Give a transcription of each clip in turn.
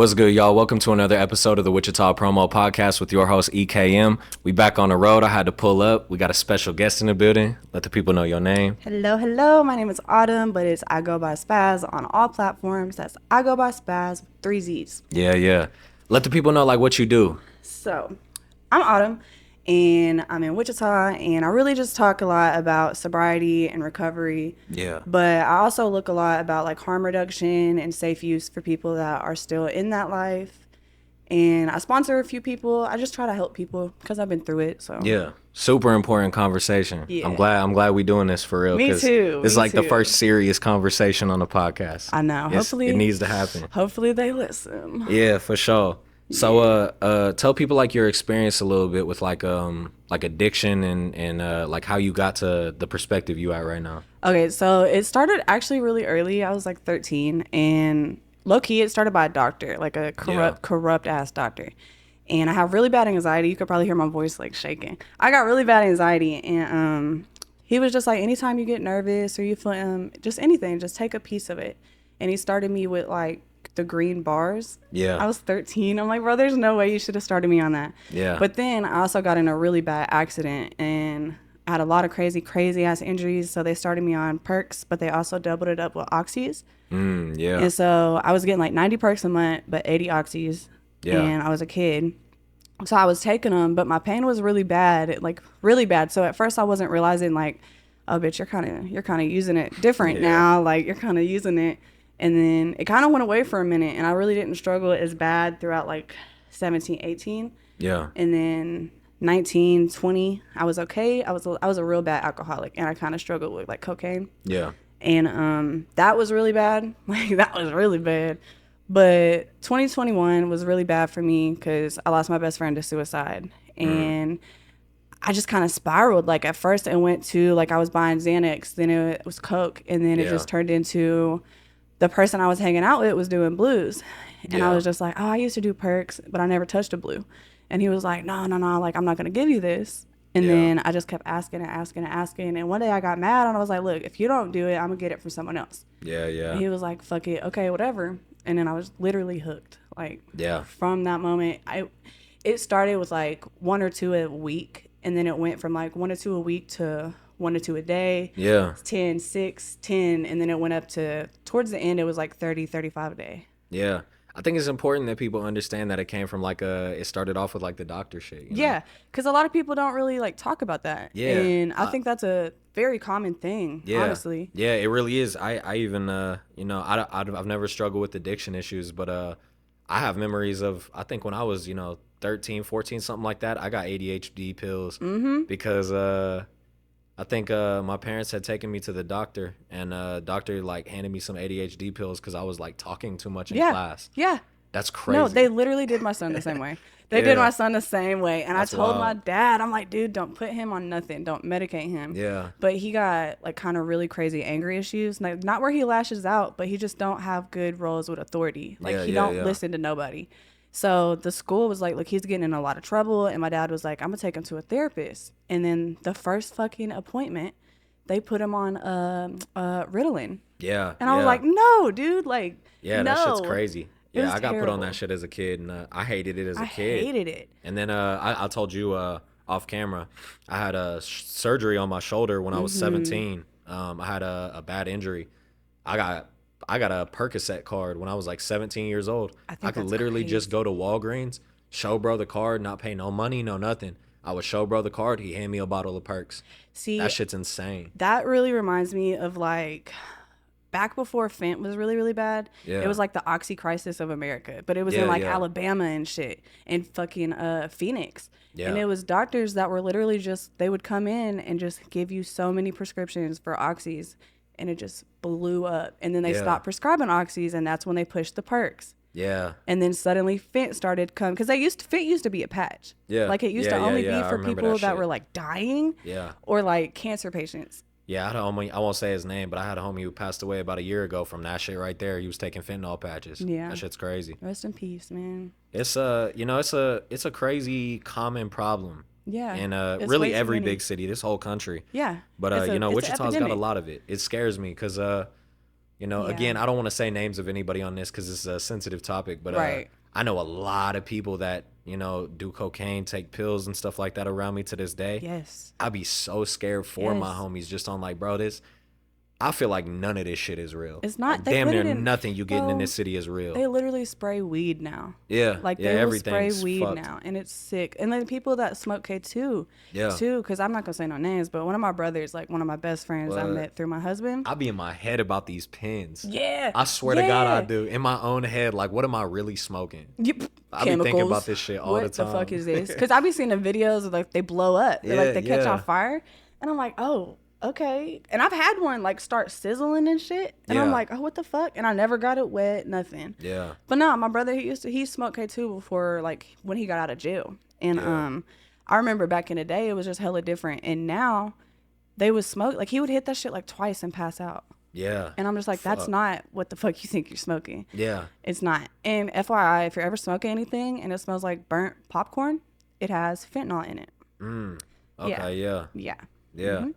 What's good, y'all? Welcome to another episode of the WichitaPromo podcast with your host, EKM. We back on the road. I had to pull up. We got a special guest in the building. Let the people know your name. Hello. My name is Autumn, but it's I Go By Spaz on all platforms. That's I Go By Spaz with 3 Z's. Yeah. Let the people know, like, what you do. So, I'm Autumn, and I'm in Wichita, and I really just talk a lot about sobriety and recovery. Yeah. But I also look a lot about, like, harm reduction and safe use for people that are still in that life. And I sponsor a few people. I just try to help people because I've been through it. So Yeah. Super important conversation. Yeah. I'm glad we doing this for real. Me too. It's like the first serious conversation on the podcast. I know. Hopefully it needs to happen. Hopefully they listen. Yeah, for sure. So tell people like your experience a little bit with like addiction and like how you got to the perspective you at right now. Okay, so it started actually really early. I was like 13, and low-key it started by a doctor, like a corrupt ass doctor. And I have really bad anxiety. You could probably hear my voice like shaking. I got really bad anxiety, and he was just like, anytime you get nervous or you feel just anything, just take a piece of it. And he started me with like the green bars. Yeah. I was 13. I'm like, bro, there's no way you should have started me on that. Yeah. But then I also got in a really bad accident, and I had a lot of crazy ass injuries. So they started me on perks, but they also doubled it up with oxys. Yeah. And so I was getting like 90 perks a month, but 80 oxys. Yeah. And I was a kid. So I was taking them, but my pain was really bad, like really bad. So at first I wasn't realizing like, oh, bitch, you're kind of using it different now. Like you're kind of using it. And then it kind of went away for a minute, and I really didn't struggle as bad throughout like 17, 18. Yeah. And then 19, 20, I was okay. I was a real bad alcoholic, and I kind of struggled with like cocaine. Yeah. And that was really bad. Like that was really bad. But 2021 was really bad for me because I lost my best friend to suicide. And I just kind of spiraled. Like at first it went to like I was buying Xanax, then it was Coke, and then it just turned into the person I was hanging out with was doing blues. And I was just like, oh, I used to do perks, but I never touched a blue. And he was like, no, like I'm not going to give you this. And then I just kept asking. And one day I got mad and I was like, look, if you don't do it, I'm going to get it from someone else. Yeah. And he was like, fuck it. Okay, whatever. And then I was literally hooked. Like from that moment, it started with like 1 or 2 a week. And then it went from like 1 or 2 a week to 1 or 2 a day. Yeah. 10, 6, 10. And then it went up to, towards the end, it was like 30, 35 a day. Yeah. I think it's important that people understand that it came from like it started off with like the doctor shit. You know? Because a lot of people don't really like talk about that. Yeah. And I think that's a very common thing, honestly. Yeah, it really is. I even, I've never struggled with addiction issues, but I have memories of, I think when I was, 13, 14, something like that, I got ADHD pills because I think my parents had taken me to the doctor, and doctor like handed me some ADHD pills because I was like talking too much in class. Yeah. That's crazy. No, they literally did my son the same way. They did my son the same way. And that's I told my dad, I'm like, dude, don't put him on nothing. Don't medicate him. Yeah. But he got like kind of really crazy angry issues. Like not where he lashes out, but he just don't have good roles with authority. Like he don't listen to nobody. So the school was like, look, he's getting in a lot of trouble. And my dad was like, I'm going to take him to a therapist. And then the first fucking appointment, they put him on Ritalin. Yeah. And I was like, no, dude. Like, yeah, no. that shit's crazy. Yeah, I got terrible. put on that shit as a kid, and I hated it as a kid. I hated it. And then I told you off camera, I had a surgery on my shoulder when I was 17. I had a bad injury. I got a Percocet card when I was like 17 years old. I could literally just go to Walgreens, show bro the card, not pay no money, no nothing. I would show bro the card. He hand me a bottle of Perks. See, that shit's insane. That really reminds me of like back before Fent was really, really bad. Yeah. It was like the oxy crisis of America, but it was in like Alabama and shit and fucking Phoenix. Yeah. And it was doctors that were literally just, they would come in and just give you so many prescriptions for oxys, and it just blew up. And then they stopped prescribing oxys, and that's when they pushed the perks. Yeah. And then suddenly Fent started coming, because Fent used to be a patch. Yeah. Like it used to only be for people that were like dying. Yeah. Or like cancer patients. Yeah, I had a homie, I won't say his name, but I had a homie who passed away about a year ago from that shit right there. He was taking fentanyl patches. Yeah. That shit's crazy. Rest in peace, man. It's it's a crazy common problem. Yeah. And really every big city, this whole country. Yeah. But Wichita's got a lot of it. It scares me because You know, Yeah. again, I don't want to say names of anybody on this because it's a sensitive topic, but Right. I know a lot of people that, you know, do cocaine, take pills and stuff like that around me to this day. Yes. I'd be so scared for my homies just on like, bro, I feel like none of this shit is real. It's not. Like, They damn put near it in, nothing you getting in bro, this city is real. They literally spray weed now. Yeah. Like yeah, they will spray everything's weed fucked. now, and it's sick. And then people that smoke K2, Yeah. too, because I'm not gonna say no names, but one of my brothers, like one of my best friends I What? met through my husband. I be in my head about these pins. Yeah. I swear to God, I do. In my own head, like, what am I really smoking? I be thinking about this shit all the time. What the fuck is this? Because I be seeing the videos of like they blow up, Yeah, like they catch yeah. on fire, and I'm like, oh, okay. And I've had one like start sizzling and shit, and I'm Yeah. like, oh, what the fuck? And I never got it wet, nothing. Yeah. But no, my brother, he smoked K2 before, like when he got out of jail, and Yeah. I remember back in the day it was just hella different, and now they would smoke like he would hit that shit like twice and pass out. Yeah. And I'm just like, that's Fuck. not what the fuck you think you're smoking. Yeah. It's not. And FYI, if you're ever smoking anything and it smells like burnt popcorn, it has fentanyl in it. Okay. Yeah. Yeah. Yeah.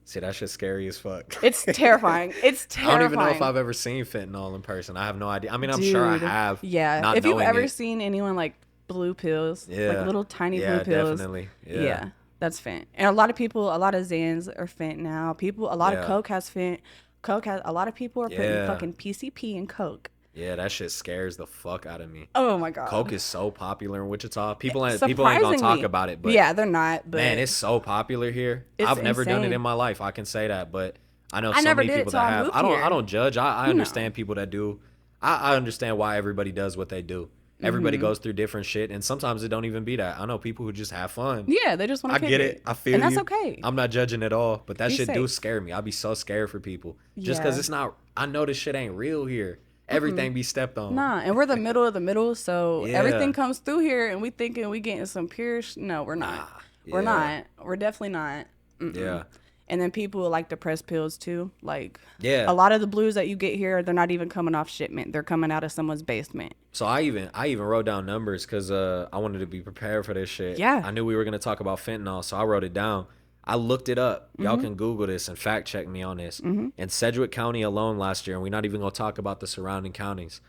See, that shit's scary as fuck. It's terrifying. It's I terrifying. don't even know if I've ever seen fentanyl in person. I have no idea. I mean, I'm sure I Dude. have. Yeah. Not If you've knowing ever it. seen anyone like blue pills, Yeah. like little tiny Yeah, blue pills. definitely. Yeah. Yeah. That's fent. And a lot of Zans are fent now. A lot Yeah. of Coke has fent. A lot of people are putting Yeah. fucking PCP in Coke. Yeah, that shit scares the fuck out of me. Oh my God. Coke is so popular in Wichita. People ain't gonna talk Surprisingly. about it, but yeah, they're not. But man, it's so popular here. It's I've never done it insane. in my life. I can say that, but I know I so never many did it people till that I have. moved I here. don't judge. I understand people that do. I understand why everybody does what they do. Everybody goes through different shit, and sometimes it don't even be that. I know people who just have fun. yeah, they just want I to get it. I feel and that's you. okay. I'm not judging at all, but that Be shit do safe. scare me. I'd be so scared for people just because Yeah. it's not. I know this shit ain't real here. Everything be stepped on. Nah, and we're the middle of the middle, so Yeah. everything comes through here, and we thinking we getting some pure. No, we're not. We're yeah. not. We're definitely not. Yeah. And then people like to press pills too. Like Yeah. a lot of the blues that you get here, they're not even coming off shipment. They're coming out of someone's basement. So I even wrote down numbers because I wanted to be prepared for this shit. Yeah. I knew we were gonna talk about fentanyl, so I wrote it down. I looked it up. Y'all can Google this and fact check me on this. In Sedgwick County alone last year, and we're not even gonna talk about the surrounding counties.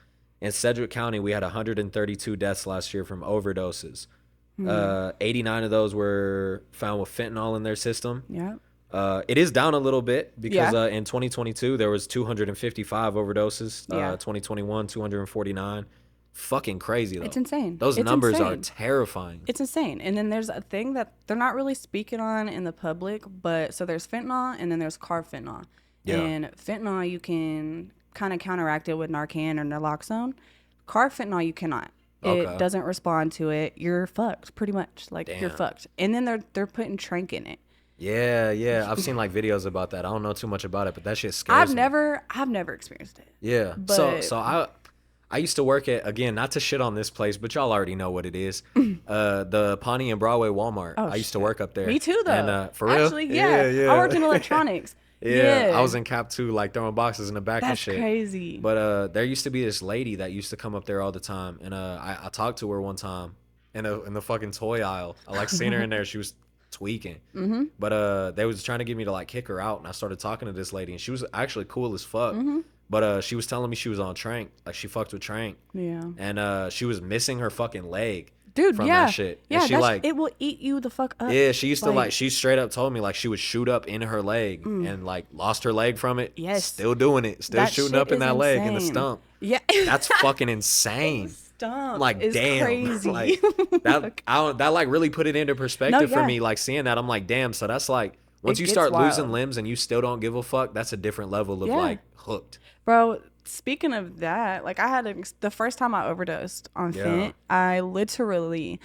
In Sedgwick County, we had 132 deaths last year from overdoses. 89 of those were found with fentanyl in their system. Yeah. It is down a little bit because Yeah. in 2022 there was 255 overdoses. Yeah. 2021 249. Fucking crazy though. It's insane. Those It's numbers are insane. terrifying. It's insane. And then there's a thing that they're not really speaking on in the public, but so there's fentanyl and then there's carfentanil. Yeah. And fentanyl, you can kind of counteract it with Narcan or naloxone. Carfentanil, you cannot. Okay. It doesn't respond to it. You're fucked, pretty much. Like you're Damn. fucked. And then they're putting trank in it. Yeah. I've seen like videos about that. I don't know too much about it, but that shit scares me. I've never experienced it. Yeah. But- So I used to work at, again, not to shit on this place, but y'all already know what it is. The Pawnee and Broadway Walmart. Oh, I used to shit. work up there. Me too, though. And for real? Actually, yeah. I worked in electronics. Yeah, I was in Cap 2, like throwing boxes in the back and That's shit. crazy. But there used to be this lady that used to come up there all the time, and I talked to her one time in the fucking toy aisle. I like seen her in there. She was tweaking. But they was trying to get me to like kick her out, and I started talking to this lady, and she was actually cool as fuck. But she was telling me she was on Trank, like she fucked with Trank, Yeah. and she was missing her fucking leg. Dude, from yeah. that shit. Yeah, And she like it will eat you the fuck up. yeah, she used to Like- like she straight up told me like she would shoot up in her leg and like lost her leg from it. Yes. Still doing it. Still That shooting shit up in is that leg in the insane. stump. Yeah. That's fucking insane. Stump I'm like, is damn. crazy. Like that like really put it into perspective No, for yeah. me, like seeing that. I'm like, damn, so that's like once It you gets start losing wild. limbs and you still don't give a fuck, that's a different level of Yeah. like hooked. Bro, speaking of that, like I had the first time I overdosed on Yeah. fent, I literally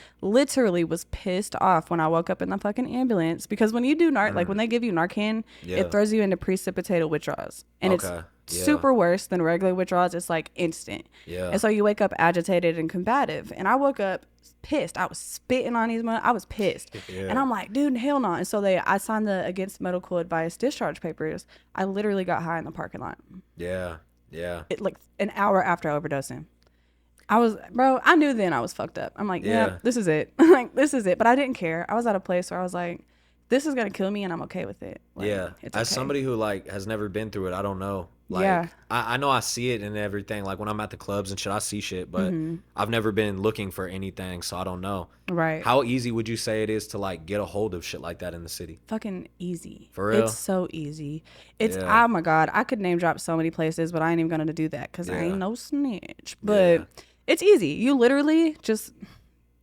was pissed off when I woke up in the fucking ambulance because when you do like when they give you Narcan, Yeah. it throws you into precipitated withdrawals. And Okay. it's Yeah. super worse than regular withdrawals. It's like instant. Yeah. And so you wake up agitated and combative. And I woke up pissed. I was spitting on these I was pissed. Yeah. And I'm like, dude, hell no. And so I signed the against medical advice discharge papers. I literally got high in the parking lot. Yeah. Yeah. It like an hour after overdosing. I knew then I was fucked up. I'm like, yeah, Yeah. this is it. Like, this is it. But I didn't care. I was at a place where I was like, this is gonna kill me, and I'm okay with it. Like, Yeah. it's As okay. somebody who like has never been through it, I don't know. Like, Yeah. I know I see it and everything. Like when I'm at the clubs and shit, I see shit, but I've never been looking for anything, so I don't know. Right. How easy would you say it is to like get a hold of shit like that in the city? Fucking easy. For real? It's so easy. It's Yeah. oh my god, I could name drop so many places, but I ain't even gonna do that because I Yeah. ain't no snitch. But Yeah. it's easy.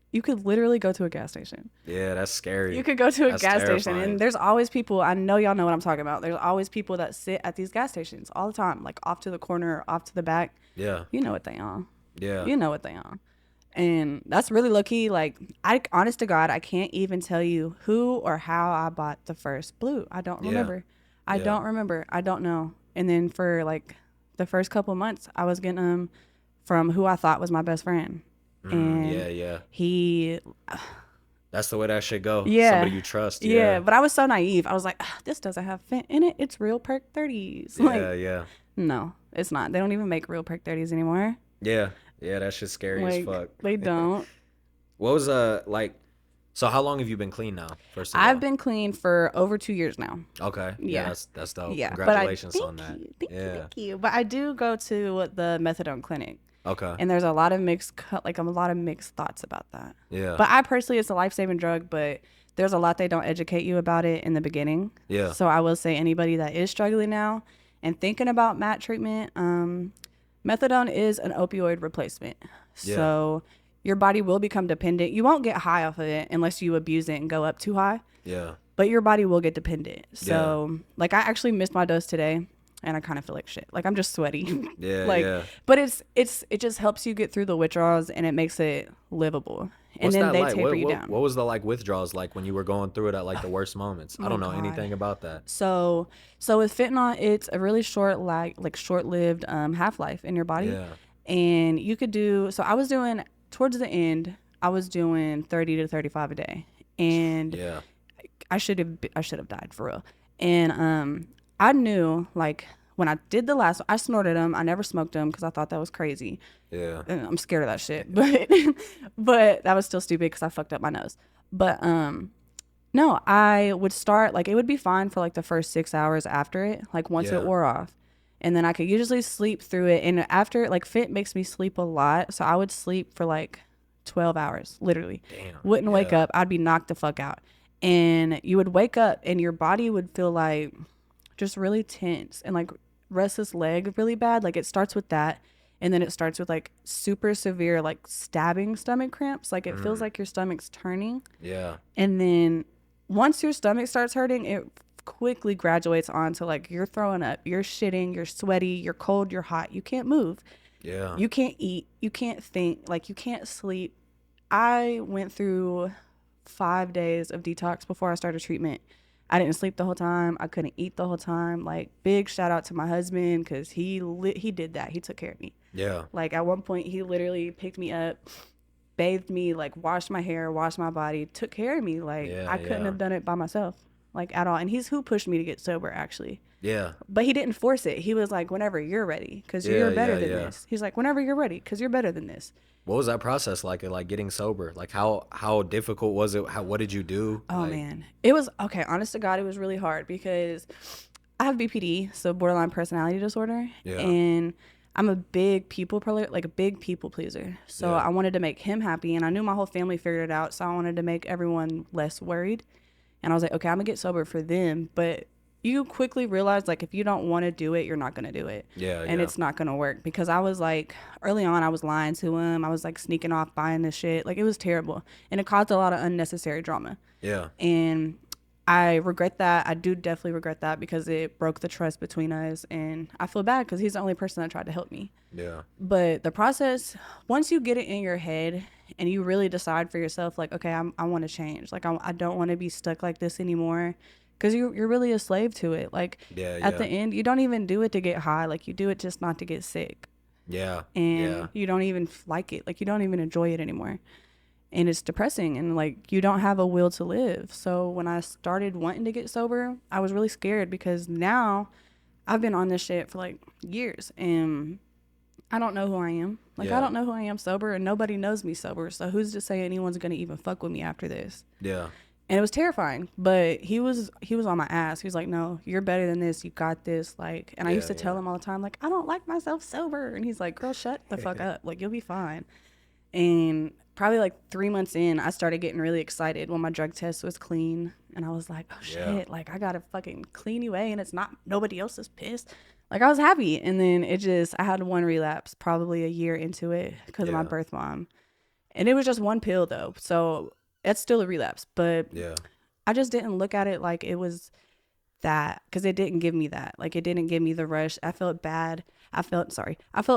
You could literally go to a gas station. Yeah, that's scary. You could go to a That's gas station, terrifying. and there's always people. I know y'all know what I'm talking about. There's always people that sit at these gas stations all the time, like off to the corner, off to the back. Yeah. You know what they on. Yeah. You know what they on. And that's really low key. Like, honest to God, I can't even tell you who or how I bought the first blue. I don't remember. I don't remember. I don't know. And then for like the first couple months, I was getting them from who I thought was my best friend. And Yeah. he, That's the way that should go. yeah, Somebody you trust. yeah. But I was so naive. I was like, this doesn't have fent in it. It's real perk 30s. Like, Yeah. no, it's not. They don't even make real perk 30s anymore. Yeah. Yeah, that shit's scary as fuck. They don't. What was like? So how long have you been clean now? First of all, I've been clean for over 2 years now. Okay. Yeah. That's dope. Yeah. Congratulations on that. Thank you. But I do go to the methadone clinic. Okay. And there's a lot of mixed thoughts about that. Yeah. But I personally, it's a life-saving drug, but there's a lot they don't educate you about it in the beginning. Yeah. So I will say anybody that is struggling now and thinking about MAT treatment, methadone is an opioid replacement. Yeah. So your body will become dependent. You won't get high off of it unless you abuse it and go up too high. Yeah. But your body will get dependent. So like I actually missed my dose today. And I kind of feel like shit. Like I'm just sweaty. Yeah. But it just helps you get through the withdrawals and it makes it livable. And What's then that they like? taper you down. What was the like withdrawals like when you were going through it at like the worst moments? I don't know anything about that. So with fentanyl, it's a really short-lived half-life in your body. Yeah. And you could do. So I was doing towards the end. I was doing 30 to 35 a day, and Yeah. I should have died for real. And I knew like when I did the last one, I snorted them. I never smoked them because I thought that was crazy. Yeah. And I'm scared of that shit. But that was still stupid because I fucked up my nose. But no, I would start like it would be fine for like the first 6 hours after it, like once it wore off. And then I could usually sleep through it. And after like Fit makes me sleep a lot. So I would sleep for like 12 hours, literally. Damn. Wouldn't wake up. I'd be knocked the fuck out. And you would wake up and your body would feel like just really tense and like restless leg really bad. Like it starts with that. And then it starts with like super severe, like stabbing stomach cramps. Like it feels like your stomach's turning. Yeah. And then once your stomach starts hurting, it quickly graduates on to like you're throwing up, you're shitting, you're sweaty, you're cold, you're hot. You can't move. Yeah. You can't eat. You can't think. Like you can't sleep. I went through 5 days of detox before I started treatment. I didn't sleep the whole time. I couldn't eat the whole time. Like big shout out to my husband because he did that. He took care of me. Yeah. Like at one point he literally picked me up, bathed me, like washed my hair, washed my body, took care of me. Like I couldn't have done it by myself, like at all. And he's who pushed me to get sober actually. Yeah. But he didn't force it. He was like, whenever you're ready, because you're better than this. He's like, whenever you're ready, because you're better than this. What was that process like? Like getting sober? Like how difficult was it? What did you do? Oh like, man, it was okay. Honest to God, it was really hard because I have BPD, so borderline personality disorder, and I'm a big people pleaser. So I wanted to make him happy, and I knew my whole family figured it out. So I wanted to make everyone less worried, and I was like, okay, I'm gonna get sober for them, but you quickly realize like if you don't want to do it, you're not going to do it. And it's not going to work because I was like early on I was lying to him. I was like sneaking off buying this shit. Like it was terrible and it caused a lot of unnecessary drama. Yeah. And I regret that. I do definitely regret that because it broke the trust between us and I feel bad because he's the only person that tried to help me. Yeah. But the process, once you get it in your head and you really decide for yourself like, okay, I want to change. Like I don't want to be stuck like this anymore. Because you're really a slave to it. Like, at the end, you don't even do it to get high. Like, you do it just not to get sick. Yeah. And you don't even like it. Like, you don't even enjoy it anymore. And it's depressing. And, like, you don't have a will to live. So, when I started wanting to get sober, I was really scared because now I've been on this shit for, like, years. And I don't know who I am. Like, I don't know who I am sober. And nobody knows me sober. So, who's to say anyone's going to even fuck with me after this? Yeah. And it was terrifying, but he was on my ass. He was like, "No, you're better than this. You got this." Like, and I used to tell him all the time, like, "I don't like myself sober," and he's like, "Girl, shut the fuck up. Like, you'll be fine." And probably like 3 months in, I started getting really excited when my drug test was clean, and I was like, "Oh shit! Like, I got a fucking clean UA, and it's not nobody else's piss." Like, I was happy, and then I had one relapse probably a year into it because of my birth mom, and it was just one pill though, so it's still a relapse, but I just didn't look at it like it was that, because it didn't give me that. Like, it didn't give me the rush. I felt bad. I felt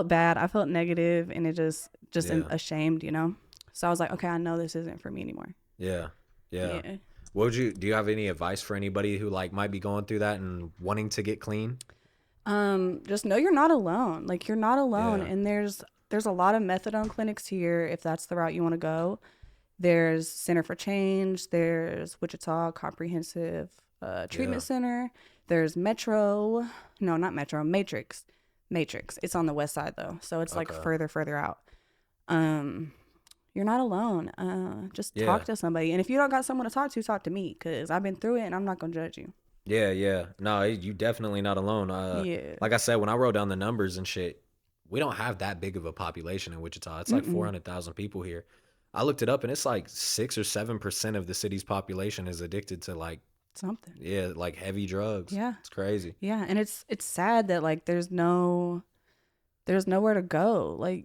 bad. I felt negative, and it just ashamed, you know? So I was like, okay, I know this isn't for me anymore. Yeah. Do you have any advice for anybody who like might be going through that and wanting to get clean? Just know you're not alone. Like, you're not alone. And there's a lot of methadone clinics here if that's the route you want to go. There's Center for Change. There's Wichita Comprehensive Treatment Center. There's Metro. No, not Metro. Matrix. It's on the west side though, so it's like further out. You're not alone. Just talk to somebody, and if you don't got someone to talk to me, because I've been through it, and I'm not gonna judge you. Yeah. No, you definitely not alone. Like I said, when I wrote down the numbers and shit, we don't have that big of a population in Wichita. It's like 400,000 people here. I looked it up, and it's like 6 or 7% of the city's population is addicted to like something. Yeah, like heavy drugs. Yeah, it's crazy. Yeah, and it's sad that like there's nowhere to go. Like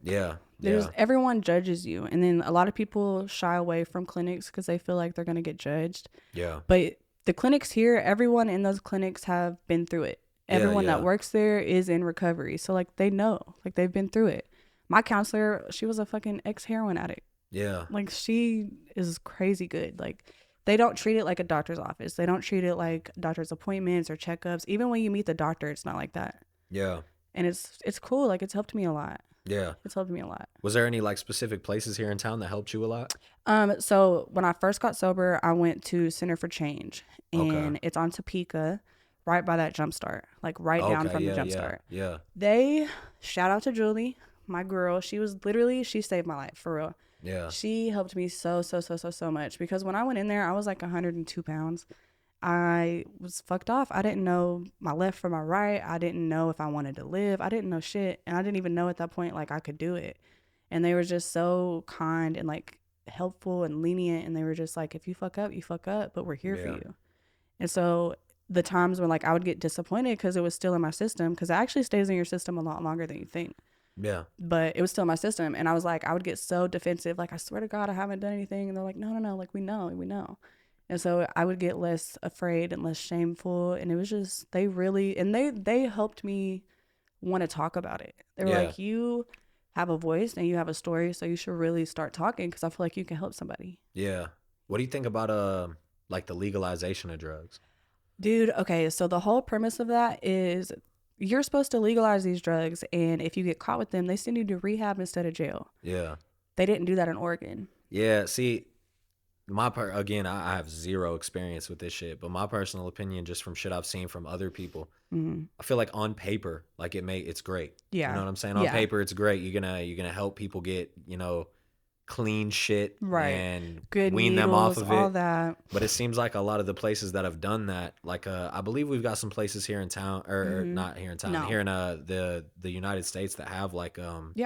everyone judges you, and then a lot of people shy away from clinics because they feel like they're gonna get judged. Yeah, but the clinics here, everyone in those clinics have been through it. Everyone that works there is in recovery, so like they know, like they've been through it. My counselor, she was a fucking ex-heroin addict. Yeah. Like, she is crazy good. Like, they don't treat it like a doctor's office. They don't treat it like doctor's appointments or checkups. Even when you meet the doctor, it's not like that. Yeah. And it's cool. Like, it's helped me a lot. Yeah. It's helped me a lot. Was there any like specific places here in town that helped you a lot? So when I first got sober, I went to Center for Change, and it's on Topeka, right by that Jumpstart, like right down from the Jumpstart. Yeah. They, shout out to Julie, my girl. She saved my life, for real. Yeah. She helped me so much, because when I went in there, I was like 102 pounds. I was fucked off. I didn't know my left from my right. I didn't know if I wanted to live. I didn't know shit. And I didn't even know at that point, like, I could do it. And they were just so kind and like helpful and lenient. And they were just like, if you fuck up, you fuck up, but we're here for you. And so the times when like I would get disappointed because it was still in my system, because it actually stays in your system a lot longer than you think. Yeah. But it was still in my system. And I was like, I would get so defensive. Like, I swear to God, I haven't done anything. And they're like, no. Like, we know. And so I would get less afraid and less shameful. And it was just, they helped me want to talk about it. They were like, you have a voice and you have a story, so you should really start talking, because I feel like you can help somebody. Yeah. What do you think about like the legalization of drugs? Dude, okay. So the whole premise of that is, you're supposed to legalize these drugs, and if you get caught with them, they send you to rehab instead of jail. Yeah. They didn't do that in Oregon. Yeah, see, again, I have zero experience with this shit, but my personal opinion, just from shit I've seen from other people, I feel like on paper, like it's great. Yeah. You know what I'm saying? On paper, it's great. You're gonna help people get, clean shit, right, and good wean needles, them off of it, all that. But it seems like a lot of the places that have done that, like I believe we've got some places here in town, or not here in town, here in the United States, that have like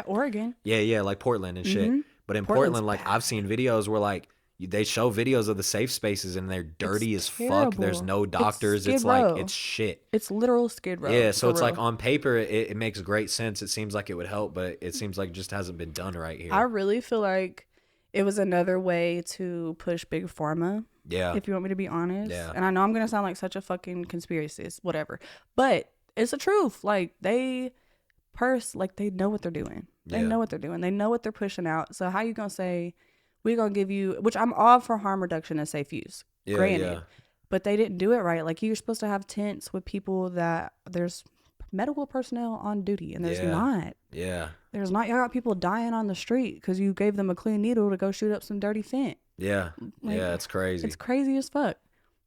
Oregon, like Portland and shit. But in Portland, like I've seen videos where like they show videos of the safe spaces and they're dirty as fuck. There's no doctors. It's like, it's shit. It's literal Skid Row. Yeah, so it's like on paper, it makes great sense. It seems like it would help, but it seems like it just hasn't been done right here. I really feel like it was another way to push Big Pharma. Yeah. If you want me to be honest. Yeah. And I know I'm going to sound like such a fucking conspiracist, whatever. But it's the truth. Like, they know what they're doing. They know what they're doing. They know what they're pushing out. So how you going to say, we're going to give you, which I'm all for harm reduction and safe use. Yeah, granted. Yeah. But they didn't do it right. Like, you're supposed to have tents with people that there's medical personnel on duty, and there's not. Yeah. There's not. Y'all got people dying on the street because you gave them a clean needle to go shoot up some dirty fent. Yeah. Like, yeah, it's crazy. It's crazy as fuck.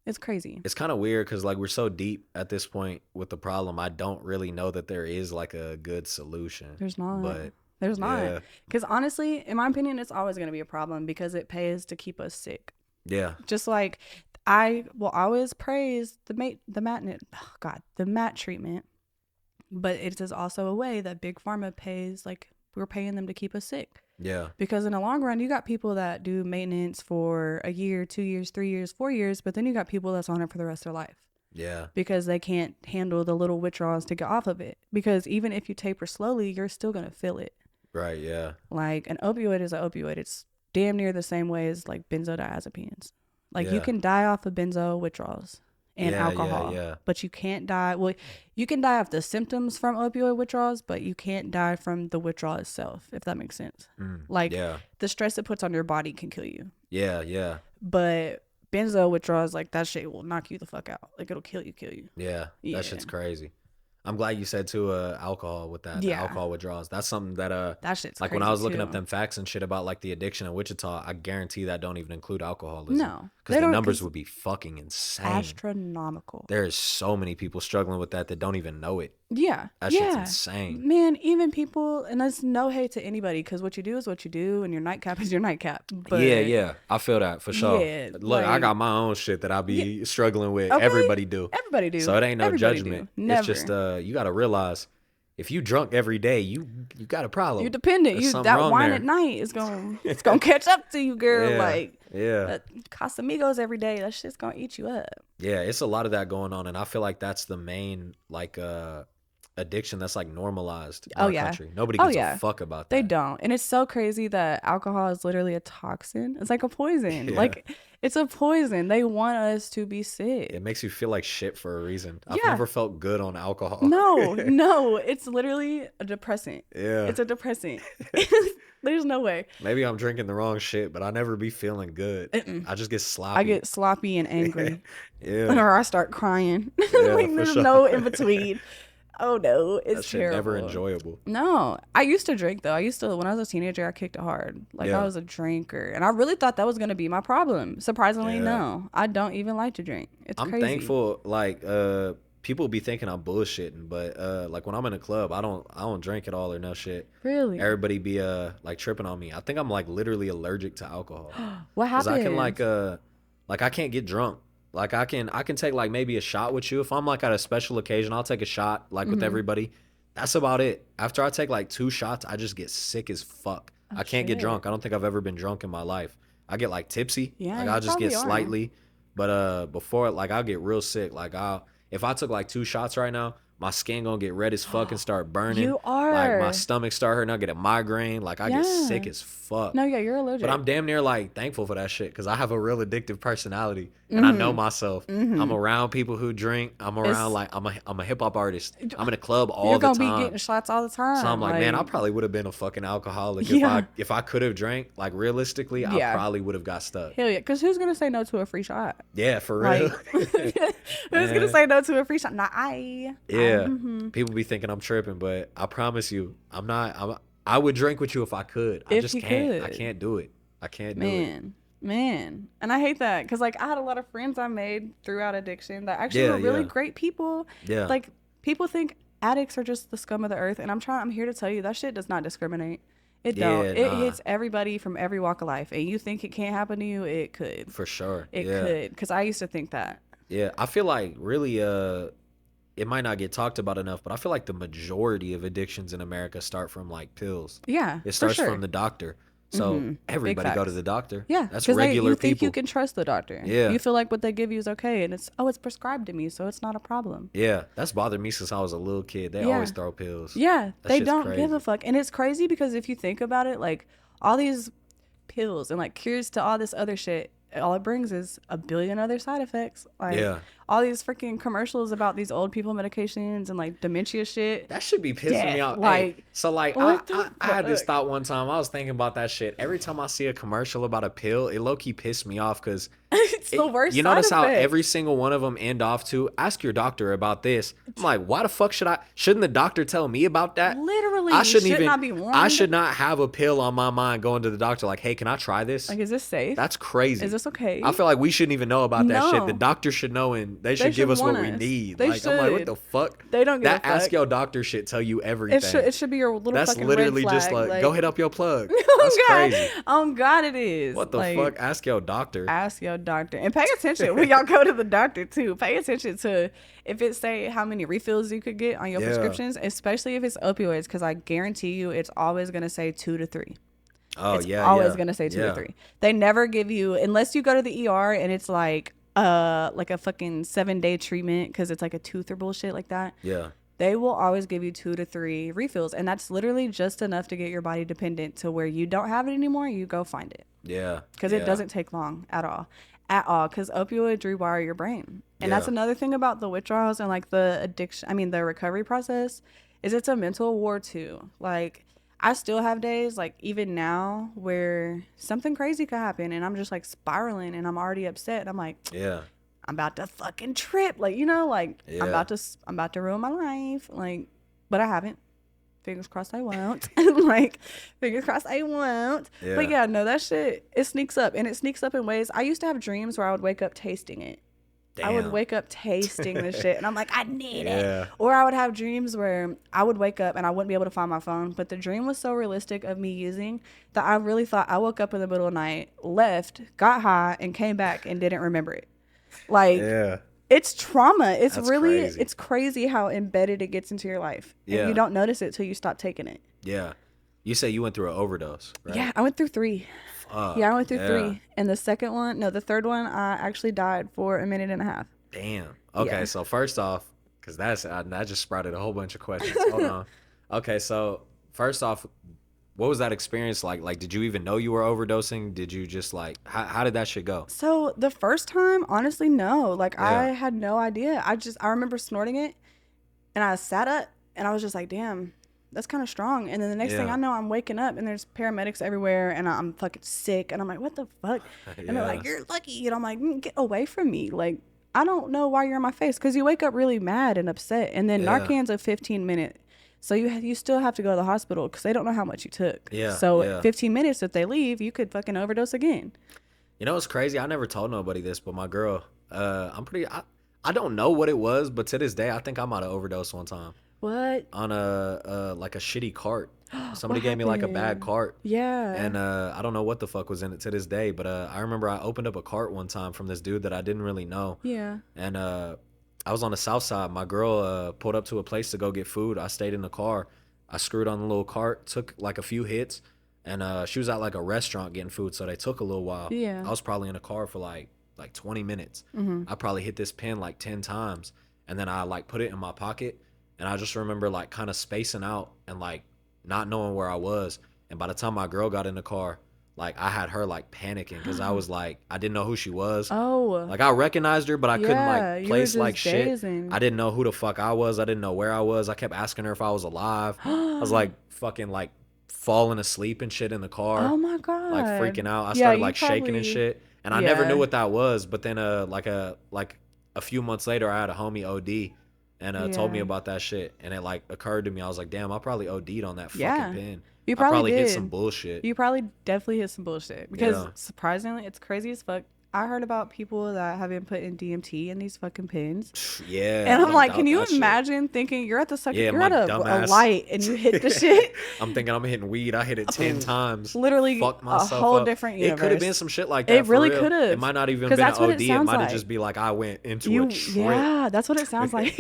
It's crazy. It's kind of weird because like we're so deep at this point with the problem. I don't really know that there is like a good solution. There's not. But there's not. Because honestly, in my opinion, it's always going to be a problem because it pays to keep us sick. Yeah. Just like I will always praise the mat treatment, but it is also a way that big pharma pays, like we're paying them to keep us sick. Yeah. Because in the long run, you got people that do maintenance for a year, 2 years, 3 years, 4 years, but then you got people that's on it for the rest of their life. Yeah. Because they can't handle the little withdrawals to get off of it. Because even if you taper slowly, you're still going to feel it. Right, yeah. Like an opioid is an opioid. It's damn near the same way as like benzodiazepines. Like you can die off of benzo withdrawals and alcohol, but you can't die. Well, you can die of the symptoms from opioid withdrawals, but you can't die from the withdrawal itself, if that makes sense. The stress it puts on your body can kill you. Yeah. But benzo withdrawals, like that shit will knock you the fuck out. Like it'll kill you. Yeah. That shit's crazy. I'm glad you said too, alcohol with that. The alcohol withdrawals. That's something that that shit's like when I was looking up them facts and shit about like the addiction in Wichita, I guarantee that don't even include alcoholism. No, because the numbers would be fucking insane, astronomical. There's so many people struggling with that don't even know it. Yeah, that shit's insane, man. Even people, and that's no hate to anybody, because what you do is what you do, and your nightcap is your nightcap. But yeah, I feel that for sure. Yeah, look, like, I got my own shit that I be struggling with. Okay? Everybody do. So it ain't no judgment. It's just you got to realize, if you drunk every day, you got a problem. You're dependent. That wine there at night is it's gonna catch up to you, girl. Casamigos every day, that shit's gonna eat you up. Yeah, it's a lot of that going on, and I feel like that's the main like addiction that's like normalized in our country. Nobody gives a fuck about that. They don't. And it's so crazy that alcohol is literally a toxin. It's like a poison. Like it's a poison. They want us to be sick. It makes you feel like shit for a reason. I've never felt good on alcohol. No, it's literally a depressant. Yeah, it's a depressant. There's no way. Maybe I'm drinking the wrong shit, but I never be feeling good. I just get sloppy. I get sloppy and angry. Or I start crying. Like there's no in between. Oh no, it's terrible. Never enjoyable. No, I used to drink though. When I was a teenager, I kicked it hard. Like I was a drinker, and I really thought that was gonna be my problem. Surprisingly, no, I don't even like to drink. It's crazy. I'm thankful. Like people be thinking I'm bullshitting, but like when I'm in a club, I don't drink at all or no shit. Really? Everybody be like tripping on me. I think I'm like literally allergic to alcohol. What happened? 'Cause I can like I can't get drunk. Like I can take like maybe a shot with you. If I'm like at a special occasion, I'll take a shot like with everybody. That's about it. After I take like 2 shots, I just get sick as fuck. I can't get drunk. I don't think I've ever been drunk in my life. I get like tipsy. Yeah, like I'll just get slightly. But before like I'll get real sick. Like if I took like 2 shots right now, my skin gonna get red as fuck and start burning. You are. Like my stomach start hurting. I get a migraine. Like I get sick as fuck. No, you're allergic. But I'm damn near like thankful for that shit because I have a real addictive personality and I know myself. I'm around people who drink. I'm around I'm a hip hop artist. I'm in a club all the time. You're gonna be getting shots all the time. So I'm like, man, I probably would have been a fucking alcoholic if I could have drank. Like realistically, I probably would have got stuck. Hell yeah, because who's gonna say no to a free shot? Yeah, for real. Who's gonna say no to a free shot? Not I. Yeah, people be thinking I'm tripping, but I promise you, I'm not. I would drink with you if I could. I just can't. I can't do it. I can't do it. Man. And I hate that because like I had a lot of friends I made throughout addiction that actually were really great people. Yeah. Like people think addicts are just the scum of the earth, and I'm here to tell you that shit does not discriminate. It don't. It hits everybody from every walk of life, and you think it can't happen to you, it could. For sure. It could, because I used to think that. Yeah, I feel like really it might not get talked about enough, but I feel like the majority of addictions in America start from like pills. Yeah, it starts from the doctor. So everybody go to the doctor. Yeah, that's regular you think people. You can trust the doctor. Yeah, you feel like what they give you is okay, and it's prescribed to me, so it's not a problem. Yeah, that's bothered me since I was a little kid. They always throw pills. Yeah, they don't give a fuck, and it's crazy because if you think about it, like all these pills and like cures to all this other shit, all it brings is a billion other side effects. Like all these freaking commercials about these old people medications and like dementia shit. That should be pissing me off. Like, hey, so like I had this thought one time. I was thinking about that shit. Every time I see a commercial about a pill, it low key pissed me off because it's the worst. You notice how every single one of them end off to ask your doctor about this. I'm like, why the fuck shouldn't the doctor tell me about that? Literally, I shouldn't not be warned. I should not have a pill on my mind going to the doctor like, hey, can I try this? Like, is this safe? That's crazy. Is this okay? I feel like we shouldn't even know about that shit. The doctor should know, and they should give us what we need. They like, should. I'm like, what the fuck? They don't give that a fuck. Ask your doctor shit tell you everything. It should be your little That's fucking literally red flag. just like, go hit up your plug. Oh That's God. crazy. Oh God, it is. What the fuck? Ask your doctor. Ask your doctor. And pay attention when y'all go to the doctor, too. Pay attention to if it say how many refills you could get on your prescriptions, especially if it's opioids, because I guarantee you it's always going to say 2 to 3. Oh, it's always going to say 2 to 3. They never give you, unless you go to the ER and it's like a fucking 7-day treatment because it's like a tooth or bullshit like that. Yeah. They will always give you 2 to 3 refills, and that's literally just enough to get your body dependent to where you don't have it anymore. You go find it. Yeah. Because it doesn't take long at all. Because opioids rewire your brain. And that's another thing about the withdrawals and like the recovery process is it's a mental war too. Like I still have days, like even now, where something crazy could happen and I'm just like spiraling and I'm already upset. I'm like, I'm about to fucking trip. Like, you know, like I'm about to ruin my life. Like, but I haven't. Fingers crossed I won't. Like, fingers crossed I won't. Yeah. But yeah, no, that shit, it sneaks up. And it sneaks up in ways. I used to have dreams where I would wake up tasting it. Damn. I would wake up tasting the shit. And I'm like, I need it. Or I would have dreams where I would wake up and I wouldn't be able to find my phone. But the dream was so realistic of me using that I really thought I woke up in the middle of the night, left, got high, and came back and didn't remember it. Like, it's trauma. It's That's really crazy. It's crazy how embedded it gets into your life. And you don't notice it till you stop taking it. Yeah. You say you went through an overdose, right? Yeah, I went through 3. I went through 3. And the third one, I actually died for a minute and a half. Damn. Okay, so first off, because that just sprouted a whole bunch of questions. Hold on. Okay, so first off, what was that experience like? Like, did you even know you were overdosing? Did you just like, how did that shit go? So the first time, honestly, no. Like, I had no idea. I remember snorting it and I sat up and I was just like, damn, that's kind of strong. And then the next thing I know, I'm waking up and there's paramedics everywhere and I'm fucking sick. And I'm like, what the fuck? And they're like, you're lucky. And I'm like, get away from me. Like, I don't know why you're in my face. Because you wake up really mad and upset. And then Narcan's a 15-minute. So you still have to go to the hospital because they don't know how much you took. Yeah. So 15 minutes, if they leave, you could fucking overdose again. You know, it's crazy. I never told nobody this, but my girl, I don't know what it was, but to this day, I think I might have overdosed one time. What? On a shitty cart. Somebody gave me like a bad cart. Yeah. And I don't know what the fuck was in it to this day, but I remember I opened up a cart one time from this dude that I didn't really know. Yeah. And I was on the south side. My girl pulled up to a place to go get food. I stayed in the car. I screwed on the little cart, took like a few hits, and she was at like a restaurant getting food, so they took a little while. Yeah. I was probably in the car for like 20 minutes. Mm-hmm. I probably hit this pin like 10 times, and then I like put it in my pocket, and I just remember like kind of spacing out and like not knowing where I was. And by the time my girl got in the car, like I had her like panicking because I was like, I didn't know who she was. Oh. Like I recognized her, but I couldn't like place like dazing. Shit. I didn't know who the fuck I was. I didn't know where I was. I kept asking her if I was alive. I was like fucking like falling asleep and shit in the car. Oh my God. Like freaking out. I started like shaking and shit. And I never knew what that was. But then like a few months later, I had a homie OD and told me about that shit. And it like occurred to me. I was like, damn, I probably OD'd on that fucking pin. You probably hit some bullshit. You probably definitely hit some bullshit because surprisingly, it's crazy as fuck. I heard about people that have been putting DMT in these fucking pins. Yeah. And I'm like, can you imagine thinking you're at the you're at a light and you hit the shit? I'm thinking I'm hitting weed. I hit it 10 times. Literally fuck myself a whole up. different universe. It could have been some shit like that. It really could have. It might not even been an OD. It might have just be like I went into a trip. Yeah, that's what it sounds like.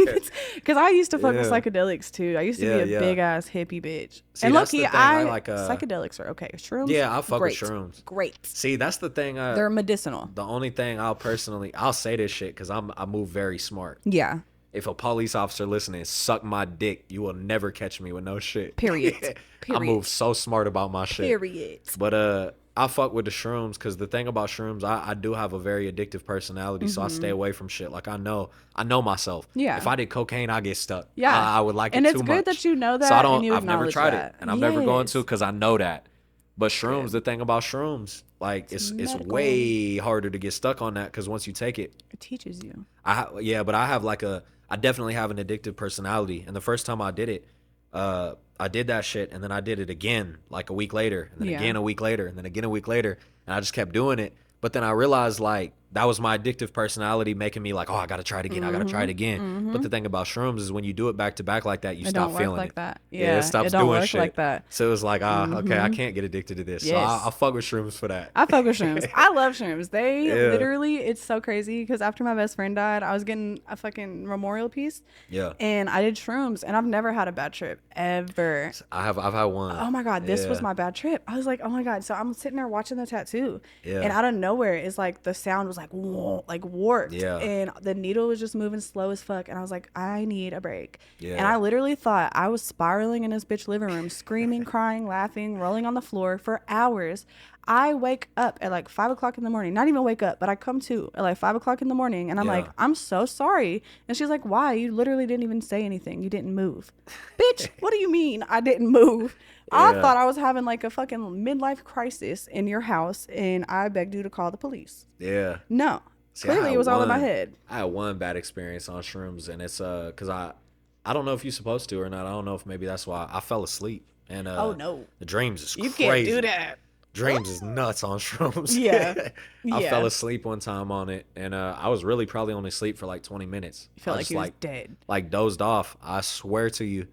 Because I used to fuck with psychedelics too. I used to be a big ass hippie bitch. See, and lucky psychedelics are okay. Shrooms. Yeah, I fuck with shrooms. Great. See, that's the thing. They're medicinal. The only thing I'll say this shit because I move very smart. Yeah. If a police officer listening, suck my dick, you will never catch me with no shit. Period. I move so smart about my shit. Period. But I fuck with the shrooms because the thing about shrooms, I do have a very addictive personality, so I stay away from shit. Like I know myself. Yeah. If I did cocaine, I get stuck. Yeah. I would like and it too much. And it's good that you know that. So I've never tried it, and I'm never going to Yes. because I know that. But shrooms, the thing about shrooms, like it's way harder to get stuck on that because once you take it, it teaches you. But I definitely have an addictive personality. And the first time I did it, I did that shit, and then I did it again like a week later, and then again a week later, and then again a week later, and I just kept doing it. But then I realized like that was my addictive personality making me like, oh, I gotta try it again. I gotta try it again. But the thing about shrooms is when you do it back to back like that, you stop feeling like it. that. Yeah, it stops it don't doing work shit. like that. So it was like, okay, I can't get addicted to this. So I'll fuck with shrooms for that. I fuck with shrooms. I love shrooms. They literally, it's so crazy because after my best friend died, I was getting a fucking memorial piece. Yeah. And I did shrooms, and I've never had a bad trip ever. I've had one. Oh my God, this was my bad trip. I was like, oh my God. So I'm sitting there watching the tattoo, and out of nowhere, it's like the sound was like, whoa, like warped. Yeah. And the needle was just moving slow as fuck. And I was like, I need a break. Yeah. And I literally thought I was spiraling in this bitch living room, screaming, crying, laughing, rolling on the floor for hours. I wake up at like 5 o'clock in the morning. Not even wake up, but I come to at like 5 o'clock in the morning, and I'm like, I'm so sorry. And she's like, why? You literally didn't even say anything. You didn't move. Bitch, what do you mean I didn't move? I thought I was having like a fucking midlife crisis in your house, and I begged you to call the police. Yeah. No. See, clearly it was all in my head. I had one bad experience on shrooms, and it's because I don't know if you're supposed to or not. I don't know if maybe that's why I fell asleep. And oh no, the dreams is you crazy. Can't do that. Dreams is nuts on shrooms. Yeah. I fell asleep one time on it, and I was really probably only asleep for like 20 minutes. You felt like you was dead. Like dozed off. I swear to you,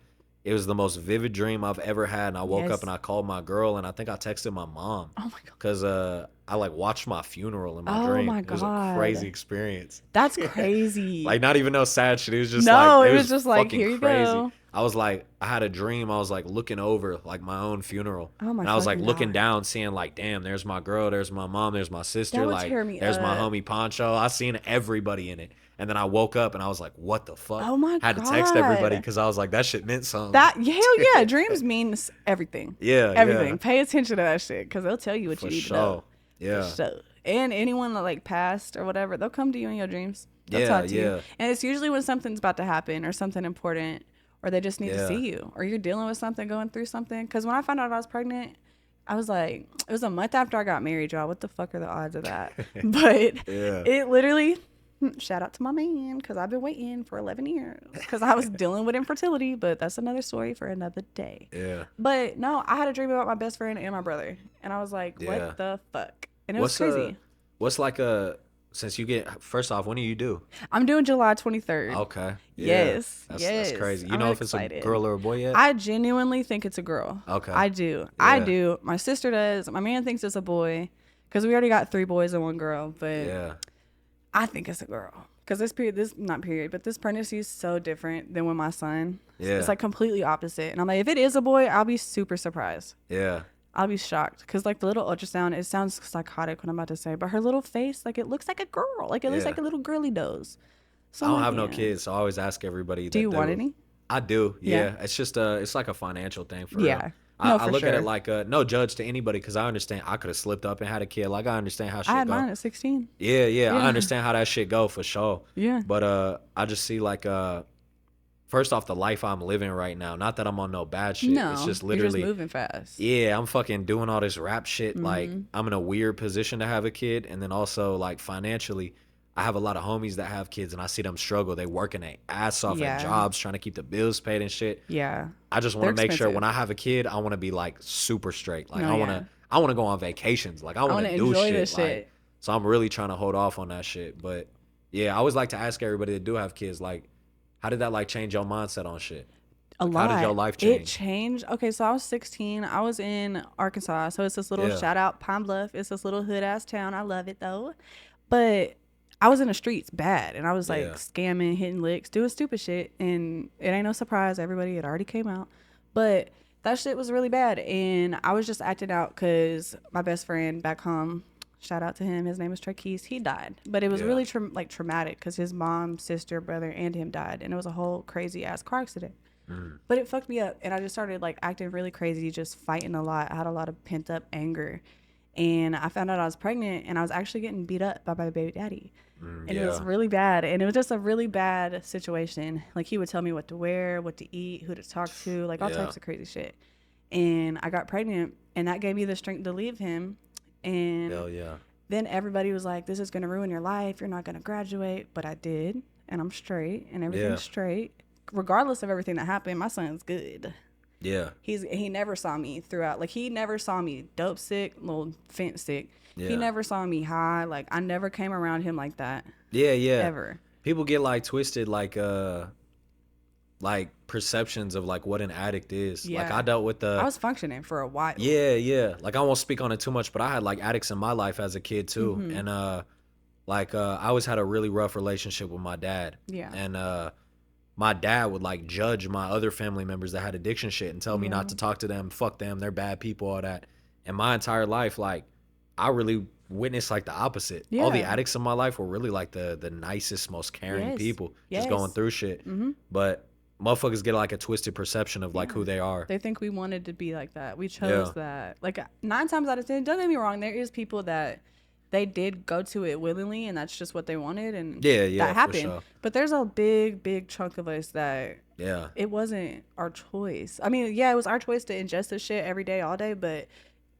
it was the most vivid dream I've ever had. And I woke up and I called my girl, and I think I texted my mom. Oh my God. Because I like watched my funeral in my dream. My God. It was a crazy experience. That's crazy. Like not even no sad shit. It was just it was just like, here you crazy. Go. I was like, I had a dream. I was like looking over like my own funeral. Oh my! And I was like looking down, seeing like, damn, there's my girl, there's my mom, there's my sister, like there's my homie Poncho. I seen everybody in it. And then I woke up and I was like, what the fuck? Oh my God. Had to text everybody because I was like, that shit meant something. Hell yeah. Dreams means everything. Yeah. Everything. Yeah. Pay attention to that shit because they'll tell you what you need to know. Yeah. For sure. And anyone that like passed or whatever, they'll come to you in your dreams. They'll talk to you. And it's usually when something's about to happen or something important, or they just need to see you, or you're dealing with something, going through something. Because when I found out I was pregnant, I was like, it was a month after I got married, y'all. What the fuck are the odds of that? But it literally, shout out to my man, because I've been waiting for 11 years because I was dealing with infertility. But that's another story for another day. Yeah. But no, I had a dream about my best friend and my brother. And I was like, what the fuck? And it was crazy. What's like since you get, first off, when do you do? I'm doing July 23rd. Okay. Yes. That's crazy. You know if excited. It's a girl or a boy yet? I genuinely think it's a girl. Okay. I do. Yeah. I do. My sister does. My man thinks it's a boy because we already got 3 boys and 1 girl. But I think it's a girl because this pregnancy is so different than with my son. Yeah. It's like completely opposite. And I'm like, if it is a boy, I'll be super surprised. Yeah. I'll be shocked because like the little ultrasound, it sounds psychotic what I'm about to say, but her little face, like it looks like a girl, like it looks like a little girly nose. So I don't have no kids, so I always ask everybody. Do you want any? I do. Yeah. It's just it's like a financial thing for real. I look at it like no judge to anybody because I understand I could have slipped up and had a kid. Like I understand how shit I had go. mine at 16. Yeah. I understand how that shit go for sure. Yeah. But I just see like first off, the life I'm living right now. Not that I'm on no bad shit. No, it's just literally you're just moving fast. Yeah, I'm fucking doing all this rap shit. Like I'm in a weird position to have a kid, and then also like financially, I have a lot of homies that have kids, and I see them struggle. They working their ass off at jobs, trying to keep the bills paid and shit. Yeah, I just want to make sure when I have a kid, I want to be like super straight. Like I want to go on vacations. Like I want to do shit. Like, so I'm really trying to hold off on that shit. But yeah, I always like to ask everybody that do have kids, like, how did that like change your mindset on shit? A lot. How did your life change? It changed. Okay, so I was 16. I was in Arkansas. So it's this little shout out Pine Bluff. It's this little hood ass town. I love it though. But I was in the streets bad, and I was like scamming, hitting licks, doing stupid shit, and it ain't no surprise. Everybody had already came out. But that shit was really bad, and I was just acting out because my best friend back home, shout out to him, his name is Traquise, he died. But it was really traumatic because his mom, sister, brother, and him died, and it was a whole crazy ass car accident. But it fucked me up, and I just started like acting really crazy, just fighting a lot. I had a lot of pent up anger, and I found out I was pregnant, and I was actually getting beat up by my baby daddy. And it was really bad, and it was just a really bad situation. Like he would tell me what to wear, what to eat, who to talk to, like all types of crazy shit. And I got pregnant, and that gave me the strength to leave him. And then everybody was like, this is going to ruin your life. You're not going to graduate. But I did, and I'm straight, and everything's straight. Regardless of everything that happened, my son's good. Yeah. He never saw me throughout. Like, he never saw me dope sick, little fence sick. He Yeah. never saw me high. Like, I never came around him like that. Yeah, yeah. Ever. People get like twisted like perceptions of like what an addict is. Like I Yeah. dealt with I the was functioning for a while. yeah, yeah. Like I won't speak on it too much, but I had like addicts in my life as a kid too. Mm-hmm. And I always had a really rough relationship with my dad. Yeah. And my dad would like judge my other family members that had addiction shit and tell me not to talk to them, fuck them, they're bad people, all that. And my entire life, like I really witnessed like the opposite. All the Yeah. addicts in my life were really like the nicest, most caring Yes. people, just Yes. going through shit. Mm-hmm. But motherfuckers get like a twisted perception of like Yeah. who they are. They think we wanted to be like that. We chose that. Like, 9 times out of 10, don't get me wrong, there is people that they did go to it willingly and that's just what they wanted, and Yeah, yeah, that for happened. sure. But there's a big chunk of us that Yeah. it wasn't our choice. I mean, yeah, it was our choice to ingest this shit every day, all day, but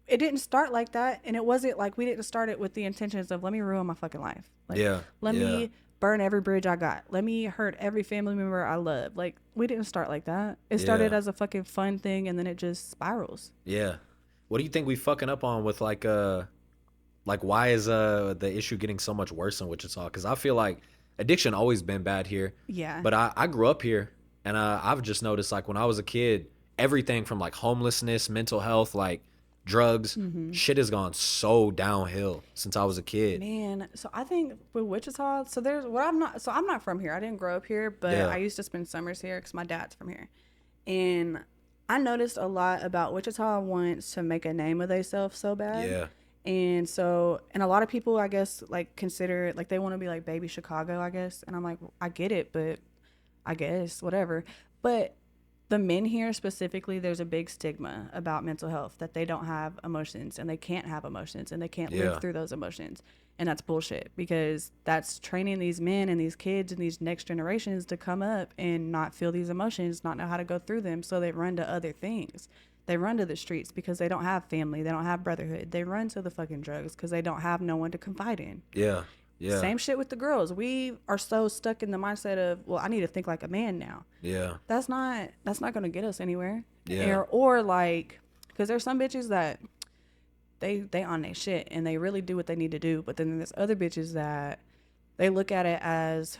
it didn't start like that. And it wasn't like we didn't start it with the intentions of, let me ruin my fucking life. Like, Yeah, let yeah. me burn every bridge I got. Let me hurt every family member I love. Like, we didn't start like that. It started Yeah. as a fucking fun thing, and then it just spirals. Yeah. What do you think we fucking up on with like why is the issue getting so much worse in Wichita? Because I feel like addiction always been bad here. Yeah. But I grew up here, and I've just noticed like when I was a kid, everything from like homelessness, mental health, like drugs, shit has gone so downhill since I was a kid. Man, so I think with Wichita, so there's what I'm not from here. I didn't grow up here, but Yeah. I used to spend summers here because my dad's from here. And I noticed a lot about Wichita wants to make a name of themselves so bad. Yeah. And so, and a lot of people, I guess, like consider it, like they want to be like baby Chicago, I guess. And I'm like, I get it, but I guess, whatever. But the men here specifically, there's a big stigma about mental health, that they don't have emotions and they can't have emotions and they can't Yeah. live through those emotions. And that's bullshit, because that's training these men and these kids and these next generations to come up and not feel these emotions, not know how to go through them. So they run to other things. They run to the streets because they don't have family. They don't have brotherhood. They run to the fucking drugs because they don't have no one to confide in. Yeah. Yeah. Same shit with the girls. We are so stuck in the mindset of, well, I need to think like a man now. Yeah. That's not going to get us anywhere. Yeah. Or like, because there's some bitches that they on their shit and they really do what they need to do. But then there's other bitches that they look at it as,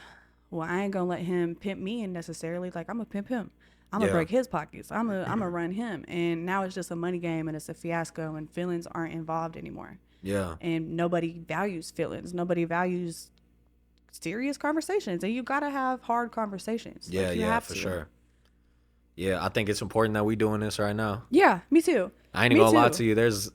well, I ain't gonna let him pimp me in necessarily. Like, I'm gonna pimp him. I'm gonna Yeah. break his pockets. I'm gonna run him. And now it's just a money game and it's a fiasco and feelings aren't involved anymore. Yeah. And nobody values feelings. Nobody values serious conversations. And you gotta have hard conversations. Yeah. Like, you Yeah. have For to. sure. Yeah. I think it's important that we doing this right now. Yeah, me too. I ain't Me gonna lie too. to you. There's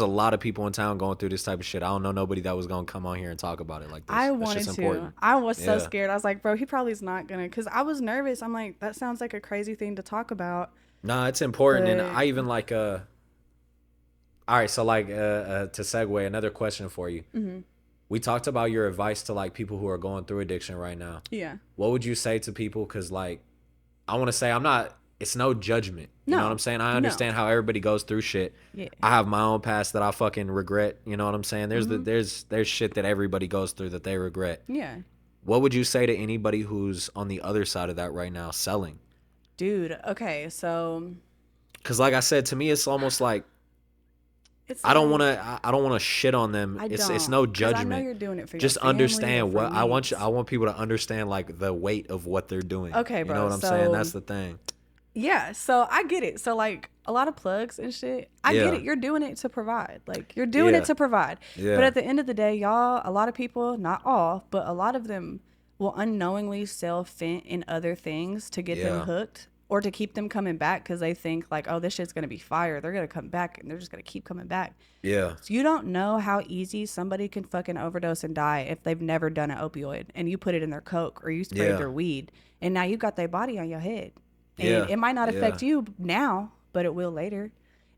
a lot of people in town going through this type of shit. I don't know nobody that was gonna come on here and talk about it like this. I That's wanted just to. important. I was so Yeah. scared. I was like, bro, he probably is not gonna, because I was nervous. I'm like, that sounds like a crazy thing to talk about. Nah, it's important, and But- I even like all right, so like to segue, another question for you. Mm-hmm. We talked about your advice to like people who are going through addiction right now. Yeah. What would you say to people? Because like I want to say it's no judgment. You know No. what I'm saying? I understand how everybody goes through shit. Yeah. I have my own past that I fucking regret. You know what I'm saying? There's Mm-hmm. there's shit that everybody goes through that they regret. Yeah. What would you say to anybody who's on the other side of that right now, selling? Dude, okay, so Because like I said, to me, it's almost like it's I don't like- want to shit on them. I It's don't, no 'cause judgment. I know you're doing it for Just your family, understand or for what I want. needs. I want people to understand like the weight of what they're doing. Okay, You bro, know what I'm saying? so- That's the thing. Yeah, so I get it. So like a lot of plugs and shit, I Yeah. get it. You're doing it to provide. Like, you're doing Yeah. it to provide. Yeah. But at the end of the day, y'all, a lot of people, not all, but a lot of them will unknowingly sell Fent and other things to get Yeah. them hooked or to keep them coming back because they think like, oh, this shit's gonna be fire. They're gonna come back and they're just gonna keep coming back. Yeah. So you don't know how easy somebody can fucking overdose and die if they've never done an opioid and you put it in their coke or you sprayed Yeah. their weed and now you got their body on your head. And Yeah. it might not affect Yeah. you now, but it will later.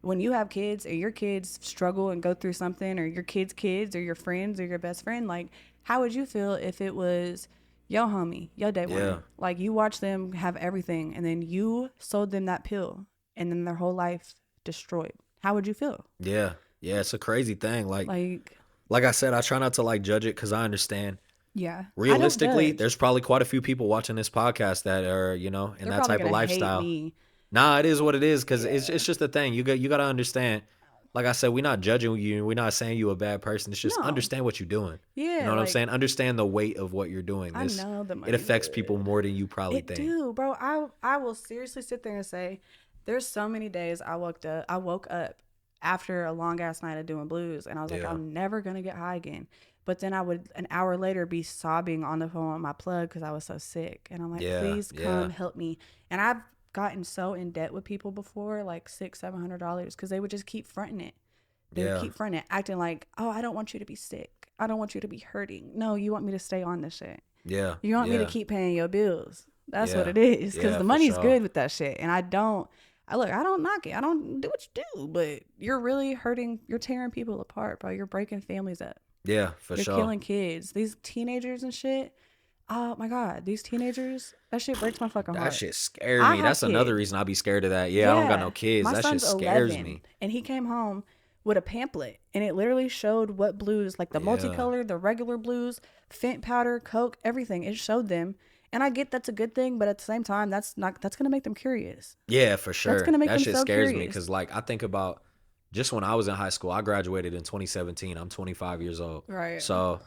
When you have kids and your kids struggle and go through something, or your kids or your friends or your best friend, like, how would you feel if it was your homie, your day one? Yeah. Like, you watch them have everything and then you sold them that pill and then their whole life destroyed. How would you feel? Yeah. Yeah. It's a crazy thing. Like Like, I said, I try not to like judge it because I understand. Yeah. Realistically, there's probably quite a few people watching this podcast that are, you know, in They're that type of lifestyle. Nah, it is what it is, because it's just a thing. You got to understand. Like I said, we're not judging you. We're not saying you a bad person. It's just understand what you're doing. Yeah. You know what I'm saying? Understand the weight of what you're doing. I know the money. It affects people more than you probably think. Do, bro. I will seriously sit there and say, there's so many days I woke up after a long ass night of doing blues, and I was like, I'm never gonna get high again. But then I would an hour later be sobbing on the phone with my plug because I was so sick, and I'm like, please come help me. And I've gotten so in debt with people before, like $600-700, because they would just keep fronting it. They would keep fronting it, acting like, oh, I don't want you to be sick. I don't want you to be hurting. No, you want me to stay on this shit. Yeah. You want me to keep paying your bills. That's what it is. Because the money's good with that shit. And I don't knock it. I don't do what you do. But you're really hurting. You're tearing people apart, bro. You're breaking families up. Yeah, for sure. You're killing kids. These teenagers and shit. Oh my God. These teenagers. That shit breaks my fucking heart. That shit scared me. That's another reason I'd be scared of that. Yeah, I don't got no kids. That shit scares 11, me. And he came home with a pamphlet, and it literally showed what blues, like the multicolored, the regular blues, fent powder, coke, everything. It showed them. And I get that's a good thing, but at the same time, that's gonna make them curious. Yeah, for sure. That's gonna make them that shit so scares curious. me, because like I think about just when I was in high school. I graduated in 2017. I'm 25 years old. Right. So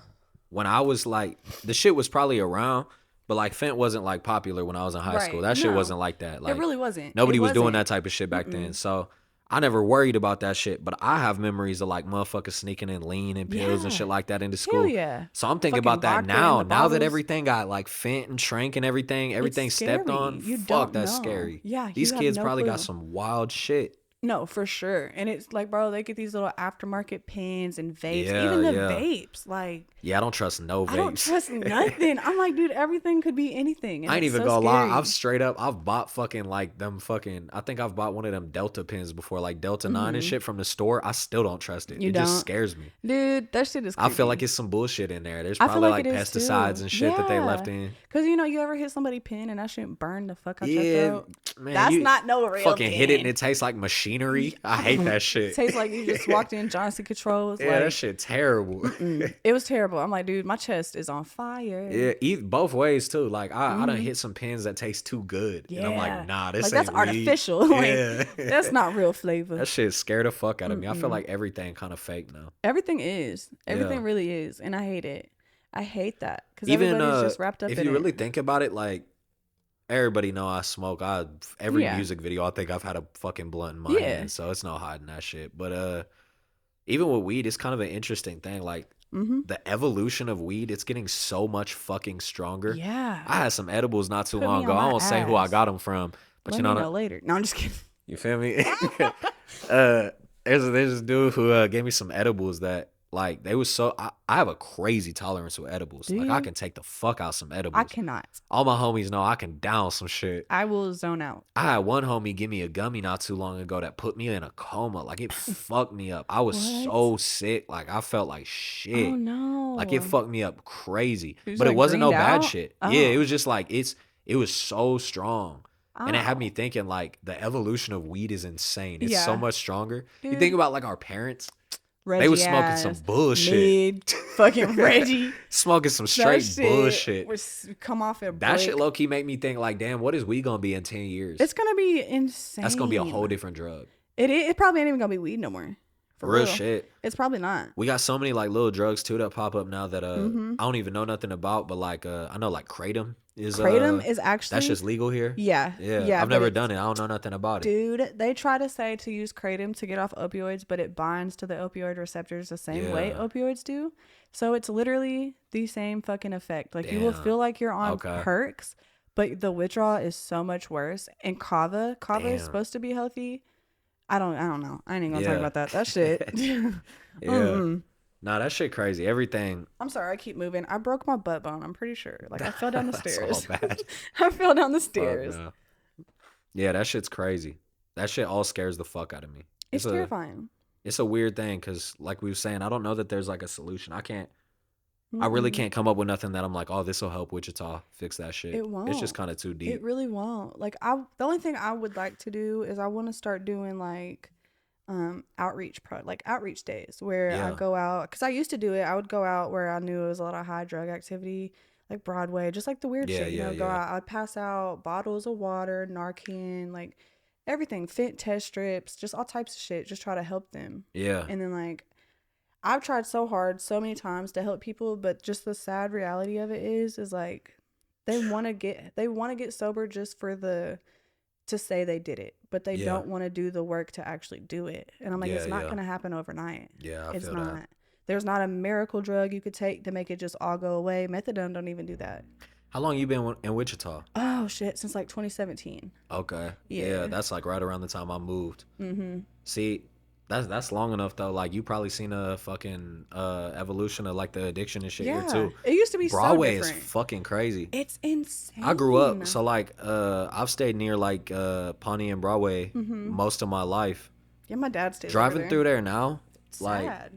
when I was like, the shit was probably around, but like fent wasn't like popular when I was in high school. That shit wasn't like that. Like it really wasn't. Nobody was doing that type of shit back then. So I never worried about that shit, but I have memories of like motherfuckers sneaking in lean and pills and shit like that into school. Hell yeah. So I'm thinking about that now. Now that everything got like fent and shrank and everything stepped on. Fuck, that's scary. Yeah, these kids probably got some wild shit. No, for sure. And it's like, bro, they get these little aftermarket pens and vapes. Even the vapes, like. Yeah, I don't trust no vapes. I don't trust nothing. I'm like, dude, everything could be anything. And I ain't even gonna lie. I've bought fucking like them fucking. I think I've bought one of them Delta pens before, like Delta 9 and shit from the store. I still don't trust it. It just scares me. Dude, that shit is creepy. I feel like it's some bullshit in there. There's probably like pesticides and shit that they left in. Because, you ever hit somebody pen and that shit burn the fuck out your throat? Man, that's not no real fucking pen. Hit it and it tastes like machinery. I hate that shit. It tastes like you just walked in Johnson Controls. Yeah, that shit terrible. It was terrible. I'm like, dude, my chest is on fire. Yeah, eat both ways too. Like I done hit some pens that taste too good. Yeah. And I'm like, nah, this ain't that's artificial. Like, that's not real flavor. That shit scared the fuck out of me. I feel like everything kind of fake now. Everything is. Everything really is. And I hate it. I hate that. Because everybody's just wrapped up in it. If you really think about it, like, everybody know I smoke. Every music video, I think I've had a fucking blunt in my hand, so it's no hiding that shit. But even with weed, it's kind of an interesting thing. Like the evolution of weed, it's getting so much fucking stronger. Yeah, I had some edibles not too long ago. I won't say who I got them from, but Let me know later. No, I'm just kidding. You feel me? There's this dude who gave me some edibles that. Like, they was so... I have a crazy tolerance with edibles. Like, I can take the fuck out some edibles. I cannot. All my homies know I can down some shit. I will zone out. I had one homie give me a gummy not too long ago that put me in a coma. Like, it fucked me up. I was so sick. Like, I felt like shit. Oh, no. Like, it fucked me up crazy. But it wasn't no bad shit. Oh. Yeah, it was just like... It was so strong. And it had me thinking, like, the evolution of weed is insane. It's so much stronger. Dude. You think about, like, our parents... Reggie they was smoking some bullshit. Fucking Reggie. Smoking some straight bullshit. Come off at that shit low key make me think like, damn, what is weed gonna be in 10 years? It's gonna be insane. That's gonna be a whole different drug. It probably ain't even gonna be weed no more. For real shit. It's probably not. We got so many like little drugs too that pop up now that I don't even know nothing about, but like I know like Kratom is actually that's just legal here. Yeah. I've never done it. I don't know nothing about it. Dude, they try to say to use Kratom to get off opioids, but it binds to the opioid receptors the same way opioids do. So it's literally the same fucking effect. Like you will feel like you're on perks, but the withdrawal is so much worse. And kava is supposed to be healthy. I don't know. I ain't even gonna talk about that. That shit. Nah, that shit crazy. Everything. I'm sorry, I keep moving. I broke my butt bone. I'm pretty sure. Like I fell down the stairs. All bad. I fell down the stairs. No. Yeah, that shit's crazy. That shit all scares the fuck out of me. It's terrifying. It's a weird thing because, like we were saying, I don't know that there's like a solution. I really can't come up with nothing that I'm like, oh, this will help Wichita fix that shit. It won't. It's just kind of too deep. It really won't. Like the only thing I would like to do is I want to start doing like outreach days where I Yeah. go out, because I used to do it. I would go out where I knew it was a lot of high drug activity, like Broadway, just like the weird Yeah, shit, yeah, go yeah. out. I'd pass out bottles of water, Narcan, like everything, fent test strips, just all types of shit, just try to help them. Yeah. And then like I've tried so hard so many times to help people, but just the sad reality of it is like they want to get sober just for the to say they did it, but they Yeah. don't want to do the work to actually do it. And I'm like, Yeah, it's not yeah. going to happen overnight. Yeah, I It's feel that. not. There's not a miracle drug you could take to make it just all go away. Methadone don't even do that. How long you been in Wichita? Oh shit, since like 2017. Okay. Yeah, Yeah. that's like right around the time I moved. Mhm. See, that's long enough though. Like you probably seen a fucking evolution of like the addiction and shit here Yeah. too. It used to be so Broadway is different. fucking crazy. It's insane. I grew up so like I've stayed near like Pawnee and Broadway Mhm. most of my life. Yeah, my dad stays over Driving there. through there now, like Sad.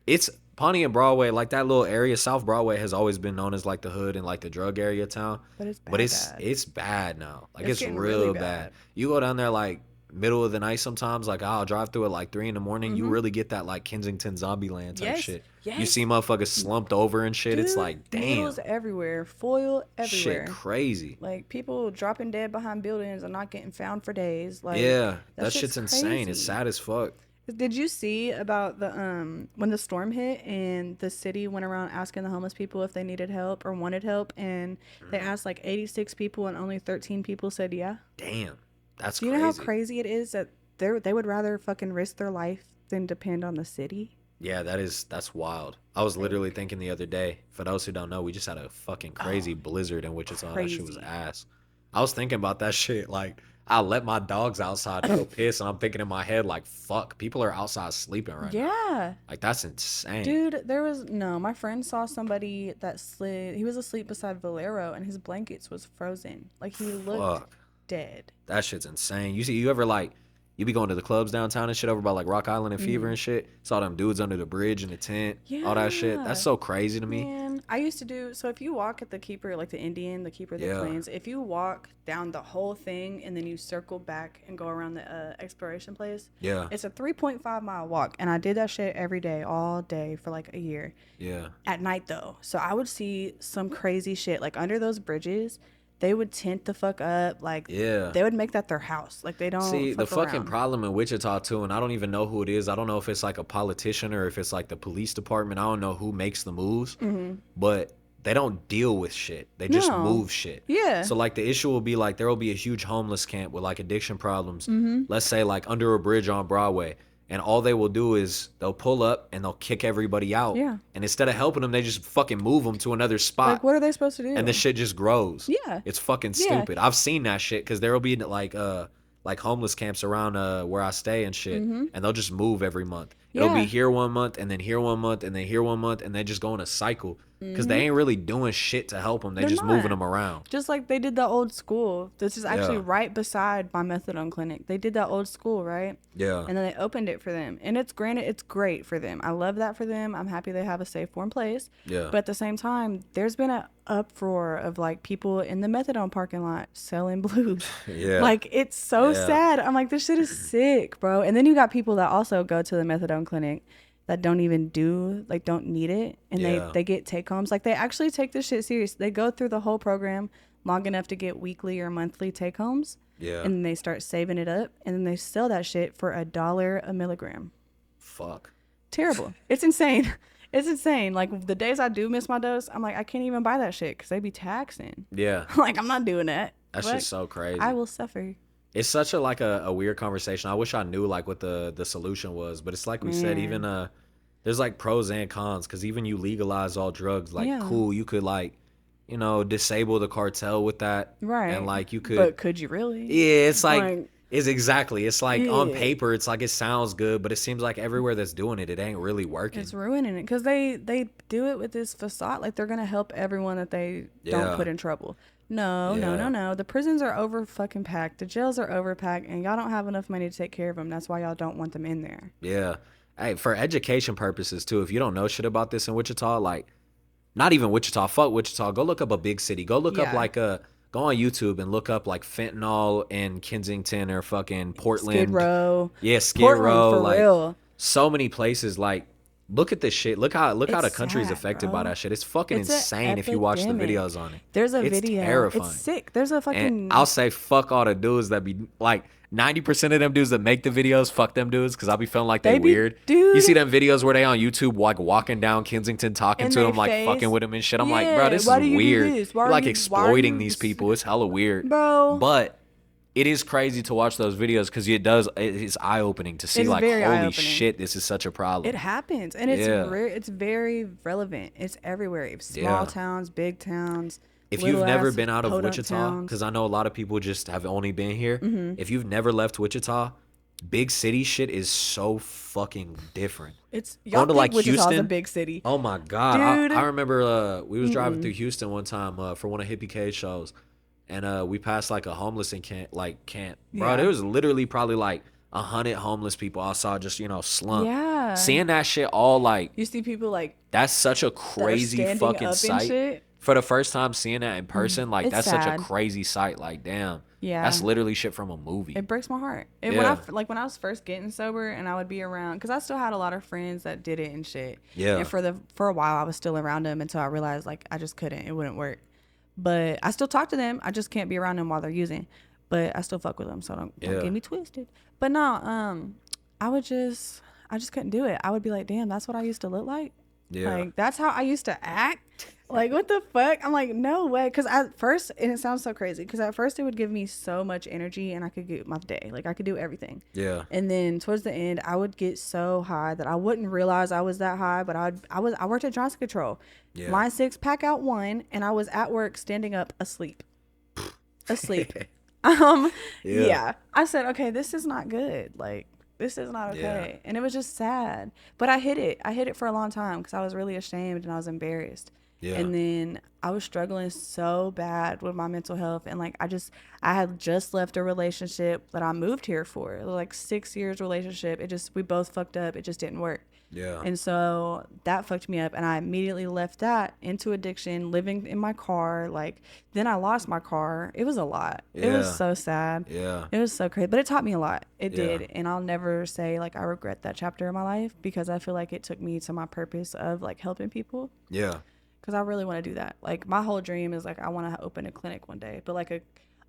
it's Pawnee and Broadway, like that little area. South Broadway has always been known as like the hood and like the drug area town, But it's bad. but it's bad. it's bad now. Like It's it's getting real really bad. bad. You go down there like middle of the night sometimes. Like I'll drive through at like 3 a.m. You really get that like Kensington Zombieland type Yes, shit. You yes. see motherfuckers slumped over and shit. It's Dude, like damn, needles everywhere, foil everywhere. shit crazy. Like people dropping dead behind buildings and not getting found for days. Like Yeah, that that shit's insane. It's crazy. sad as fuck. Did you see about the when the storm hit and the city went around asking the homeless people if they needed help or wanted help, and they asked like 86 people and only 13 people said yeah? Damn, that's Do you crazy. know how crazy it is that they would rather fucking risk their life than depend on the city? Yeah, that's wild. I was literally thinking the other day, for those who don't know, we just had a fucking crazy blizzard in Wichita. That shit was Crazy. ass. I was thinking about that shit. Like, I let my dogs outside to go piss, and I'm thinking in my head, like, fuck, people are outside sleeping right now. Yeah. Like, that's insane. Dude, my friend saw somebody that slid. He was asleep beside Valero and his blankets was frozen. Like he looked Fuck. dead. That shit's insane. You ever, like, you be going to the clubs downtown and shit over by, like, Rock Island and Fever and shit? Saw them dudes under the bridge in the tent, all that shit. Yeah. That's so crazy to me. Man, I used to do so. If you walk at the Keeper, like the Indian, the Keeper of the Yeah. Plains, if you walk down the whole thing and then you circle back and go around the exploration place, Yeah, it's a 3.5 mile walk. And I did that shit every day, all day for like a year. yeah. At night though, so I would see some crazy shit like under those bridges. They would tent the fuck up, like Yeah. they would make that their house. Like they don't See, the fuck fucking around. problem in Wichita too, and I don't even know who it is. I don't know if it's like a politician or if it's like the police department. I don't know who makes the moves, but they don't deal with shit. They just No. move shit. Yeah. So like the issue will be like there will be a huge homeless camp with like addiction problems. Let's say like under a bridge on Broadway. And all they will do is they'll pull up and they'll kick everybody out. Yeah. And instead of helping them, they just fucking move them to another spot. Like what are they supposed to do? And the shit just grows. Yeah. It's fucking Yeah. stupid. I've seen that shit because there will be like homeless camps around where I stay and shit, and they'll just move every month. It'll be Yeah. here 1 month and then here 1 month and then here 1 month and they just go in a cycle because they ain't really doing shit to help them. They They're just not. moving them around. Just like they did that old school. This is actually Yeah. right beside my methadone clinic. They did that old school, right? Yeah. And then they opened it for them. And it's great for them. I love that for them. I'm happy they have a safe, warm place. Yeah. But at the same time, there's been an uproar of like people in the methadone parking lot selling blues. Yeah. Like it's so Yeah. sad. I'm like, this shit is sick, bro. And then you got people that also go to the methadone clinic that don't need it, and Yeah. they get take homes. Like they actually take this shit serious. They go through the whole program long enough to get weekly or monthly take homes, Yeah. and then they start saving it up, and then they sell that shit for $1 a milligram. Fuck. Terrible. It's insane. It's insane. Like the days I do miss my dose, I'm like, I can't even buy that shit because they be taxing. Yeah. Like I'm not doing that. That's But just so crazy. I will suffer. It's such a weird conversation. I wish I knew like what the solution was, but it's like we said, even there's like pros and cons because even you legalize all drugs, like Yeah. cool, you could like disable the cartel with that, Right. and like you could, But could you really? yeah, it's like, Like- it's like on Yeah. paper it's like it sounds good, but it seems like everywhere that's doing it ain't really working. It's ruining it because they do it with this facade, like they're gonna help everyone that they Yeah. don't put in trouble. No, no, Yeah. no, no. The prisons are over fucking packed. The jails are overpacked, and y'all don't have enough money to take care of them. That's why y'all don't want them in there. Yeah. Hey, for education purposes too, if you don't know shit about this in Wichita, like not even Wichita, fuck Wichita, go look up a big city. Go look up Yeah. Go on YouTube and look up like fentanyl in Kensington or fucking Portland. Skid Row. Yeah, Skid Portland, Row. for Like real. so many places. Like look at this shit. Look how the It's country's sad, affected bro. by that shit. It's fucking It's an insane if you watch the epidemic. videos on it. There's a It's video. terrifying. It's sick. There's a fucking. And I'll say fuck all the dudes that be like 90% of them dudes that make the videos, fuck them dudes, because I'll be feeling like they be- weird. dude. You see them videos where they on YouTube like walking down Kensington talking In to they them, like face. fucking with them and shit. I'm like, Yeah, bro, this why is do you do weird. this? Why You're are like you- exploiting why are these you- people. It's hella weird. Bro. But it is crazy to watch those videos because it's eye-opening to see It's like, very holy eye-opening. shit, this is such a problem. It happens, and it's Yeah. it's very relevant. It's everywhere. Small Yeah. towns, big towns. If you've little never ass been out of podunk Wichita, towns. because I know a lot of people just have only been here. If you've never left Wichita, big city shit is so fucking different. It's Going y'all to, think like, Wichita's a Houston? big city. Oh my god! Dude. I remember we was driving through Houston one time for one of Hippie K shows, and we passed like a homeless camp. Bro, Yeah. there was literally probably like 100 homeless people I saw just slumped. Yeah. Seeing that shit all like You see people like that's such a that are crazy standing fucking up and sight. shit. For the first time seeing that in person, like It's that's such sad. a crazy sight. Like damn, Yeah. that's literally shit from a movie. It breaks my heart. And Yeah. when I was first getting sober, and I would be around, because I still had a lot of friends that did it and shit. Yeah. And for a while, I was still around them until I realized like I just couldn't. It wouldn't work. But I still talk to them. I just can't be around them while they're using. But I still fuck with them, so don't Yeah. get me twisted. But no, I just couldn't do it. I would be like, damn, that's what I used to look like. Yeah. Like that's how I used to act. Like what the fuck? I'm like, no way. Because at first, and it sounds so crazy, because at first it would give me so much energy, and I could get my day. Like I could do everything. Yeah. And then towards the end, I would get so high that I wouldn't realize I was that high. But I worked at Johnson Control, Yeah. line 6, pack out 1, and I was at work standing up asleep. Yeah. I said, okay, this is not good. Like this is not okay. And it was just sad. But I hid it for a long time because I was really ashamed and I was embarrassed. Yeah. And then I was struggling so bad with my mental health. And like, I had just left a relationship that I moved here for. It was like 6 years relationship. We both fucked up. It just didn't work. Yeah. And so that fucked me up. And I immediately left that into addiction, living in my car. Like, then I lost my car. It was a lot. It was Yeah. so sad. Yeah. It was so crazy. But it taught me a lot. It Yeah. did. And I'll never say like I regret that chapter of my life, because I feel like it took me to my purpose of like helping people. Yeah. Because I really want to do that. Like my whole dream is like I want to open a clinic one day, but like a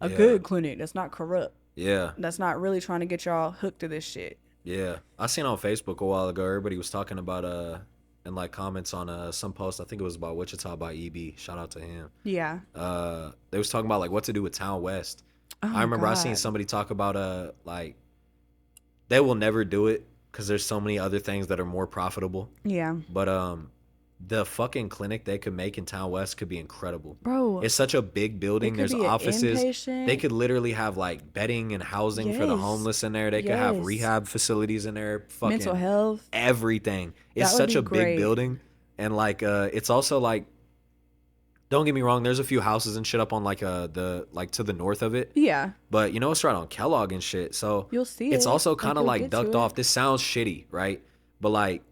Yeah. good clinic that's not corrupt. Yeah. That's not really trying to get y'all hooked to this shit. Yeah, I seen on Facebook a while ago. Everybody was talking about in like comments on some post. I think it was about Wichita by EB. Shout out to him. Yeah. They was talking about like what to do with Town West. Oh, I remember I seen God. somebody talk about like they will never do it because there's so many other things that are more profitable. Yeah. But the fucking clinic they could make in Town West could be incredible. Bro. It's such a big building. could There's be an offices. inpatient. They could literally have like bedding and housing for the Yes. homeless in there. They could have Yes. rehab facilities in there. Fucking mental health. everything. It's That would such be a great. big building. And like it's also like, don't get me wrong, there's a few houses and shit up on like the like to the north of it. Yeah. But you know it's right on Kellogg and shit. So You'll see it's it. also Like, kind of you'll like get to ducked it. off. This sounds shitty, right? But like,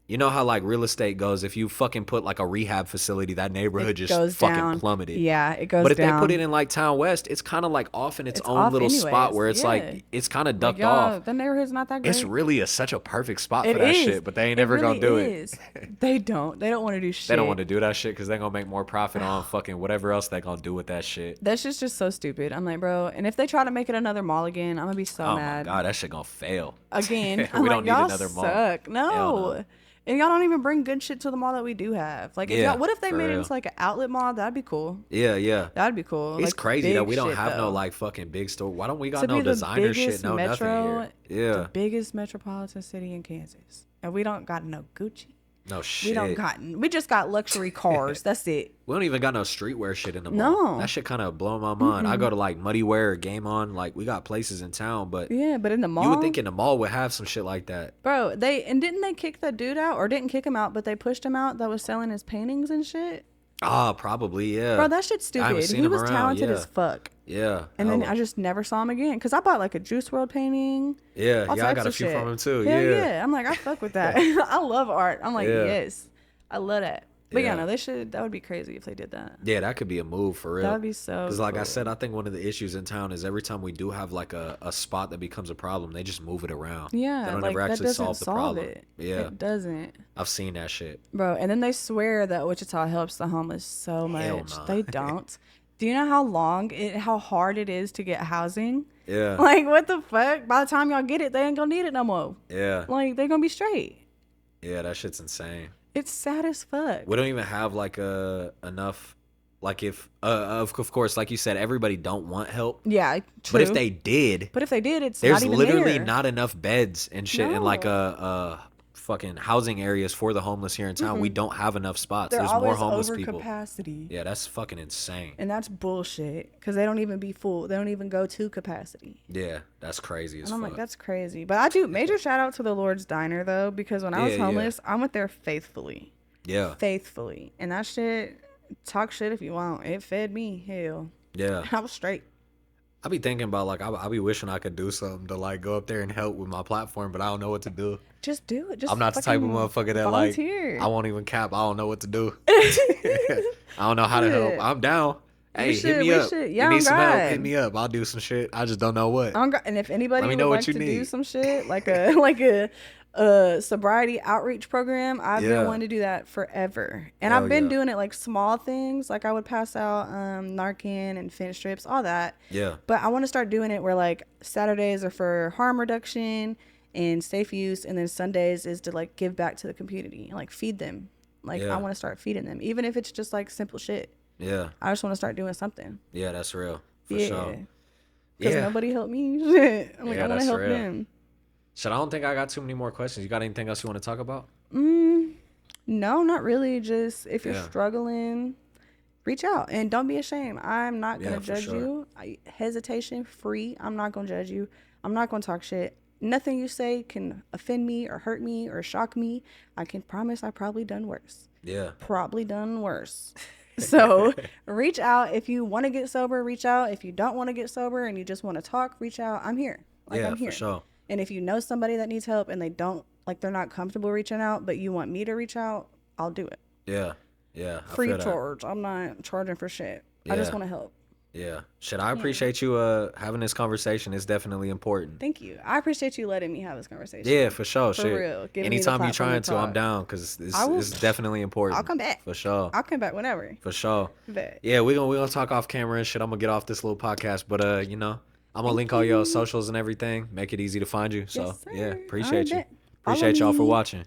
you know how like real estate goes. If you fucking put like a rehab facility, that neighborhood It just goes fucking down. plummeted. Yeah, it goes But if down. they put it in like Town West, it's kind of like off in its It's own off little spot anyways, where it's yeah. like it's kind of Like, ducked y'all, off. the neighborhood's not that great. It's really such a perfect spot for It that is. shit, but they ain't It never really gonna do is. it. They don't want to do shit. They don't want to do that shit because they're gonna make more profit on fucking whatever else they gonna do with that shit. That shit's just so stupid. I'm like, bro, and if they try to make it another mall again, I'm gonna be so Oh mad. my god, that shit gonna fail. Again, We I'm don't like, need y'all another mall. suck. Hell No. no. And y'all don't even bring good shit to the mall that we do have. Like, if Yeah, y'all, what if they for made it real. into like an outlet mall? That'd be cool. Yeah. That'd be cool. It's Like, crazy that big we don't shit, have no though. like fucking big store. Why don't we got To no be the designer shit? biggest No nothing here. Yeah. The biggest metropolitan city in Kansas, and we don't got no Gucci. No shit. We just got luxury cars. That's it. We don't even got no streetwear shit in the mall. No. That shit kind of blow my mind. I go to like Muddy Wear or Game On. Like we got places in town, but Yeah, but in the mall, you would think in the mall would have some shit like that. bro. Didn't they kick that dude out, or didn't kick him out, but they pushed him out that was selling his paintings and shit. Ah, probably, yeah. Bro, that shit's I haven't stupid. seen He him was around, talented yeah. as fuck. Yeah. And then hella. I just never saw him again. Because I bought like a Juice World painting. Yeah, all yeah, I types got a of few shit. from him too. Hell yeah. yeah. I'm like, I fuck with that. I love art. I'm like, Yeah. yes. I love that. But Yeah. no, that would be crazy if they did that. Yeah, that could be a move for real. That would be so Because like I cool. said, I think one of the issues in town is every time we do have like a spot that becomes a problem, they just move it around. Yeah, They don't like ever that actually doesn't solve the solve problem. it. Yeah. It doesn't. I've seen that shit. Bro, and then they swear that Wichita helps the homeless so Hell much. nah. They don't. Do you know how hard it is to get housing? Yeah. Like, what the fuck? By the time y'all get it, they ain't gonna need it no more. Yeah. Like, they gonna be straight. Yeah, that shit's insane. It's sad as fuck. We don't even have like enough, like if of course, like you said, everybody don't want help. Yeah, true. But if they did, But if they did, it's there's not even literally there. not enough beds and shit in like No. fucking housing areas for the homeless here in town. We don't have enough spots. They're There's more always homeless over people. capacity. Yeah, that's fucking insane. And that's bullshit. Because they don't even be full. They don't even go to capacity. Yeah, that's crazy as And I'm fuck. like, that's crazy. But I do major shout out to the Lord's Diner though, because when I was Yeah, yeah. homeless, I went there faithfully. Yeah, Faithfully. And that shit, talk shit if you want. It fed me. Hell. yeah. I was straight. I be thinking about like I be wishing I could do something to like go up there and help with my platform, but I don't know what to do. Just do it. Just I'm not the type of fucking motherfucker that volunteer. like I won't even cap. I don't know what to do. I don't know how to help. Shit. I'm down. Hey, should- hit me we up. should. You Yeah, need I'm some help? glad. Hit me up. I'll do some shit. I just don't know what. And if anybody Let me would know what like you to do need. some shit, like a sobriety outreach program, I've Yeah. been wanting to do that forever. And Hell I've been yeah. doing it like small things, like I would pass out Narcan and fence strips, all that. Yeah. But I want to start doing it where like Saturdays are for harm reduction and safe use, and then Sundays is to like give back to the community, like feed them. Like Yeah. I want to start feeding them, even if it's just like simple shit. Yeah. I just want to start doing something. Yeah, that's real. For Yeah. sure. Because Yeah. nobody helped me. Shit. I'm like, Yeah, I want that's to help real. them. Shit, I don't think I got too many more questions. You got anything else you want to talk about? No, not really. Just if you're Yeah. struggling, reach out and don't be ashamed. I'm not Yeah, gonna for judge sure. you. Hesitation free. I'm not gonna judge you. I'm not gonna talk shit. Nothing you say can offend me or hurt me or shock me. I can promise I probably done worse. Yeah. Probably done worse. So reach out if you want to get sober. Reach out if you don't want to get sober and you just want to talk. Reach out. I'm here. Like Yeah, I'm here. for sure. And if you know somebody that needs help and they're not comfortable reaching out, but you want me to reach out, I'll do it. Yeah. Yeah. I Free feel that. charge. I'm not charging for shit. I just Yeah. want to help. Yeah. Shit, I appreciate you having this conversation. It's definitely important. Thank you. I appreciate you letting me have this conversation. Yeah, for sure. For shit. real. Giving me the Anytime you're platform trying to to, I'm talk. down because I will- it's definitely important. I'll come back. For sure. I'll come back whenever. For sure. Bet. Yeah, we gonna talk off camera and shit. I'm gonna get off this little podcast, but I'm gonna link all your socials and everything. Make it easy to find you. So Yes, sir. yeah, All appreciate right, you. bet. Follow Appreciate y'all for me. watching.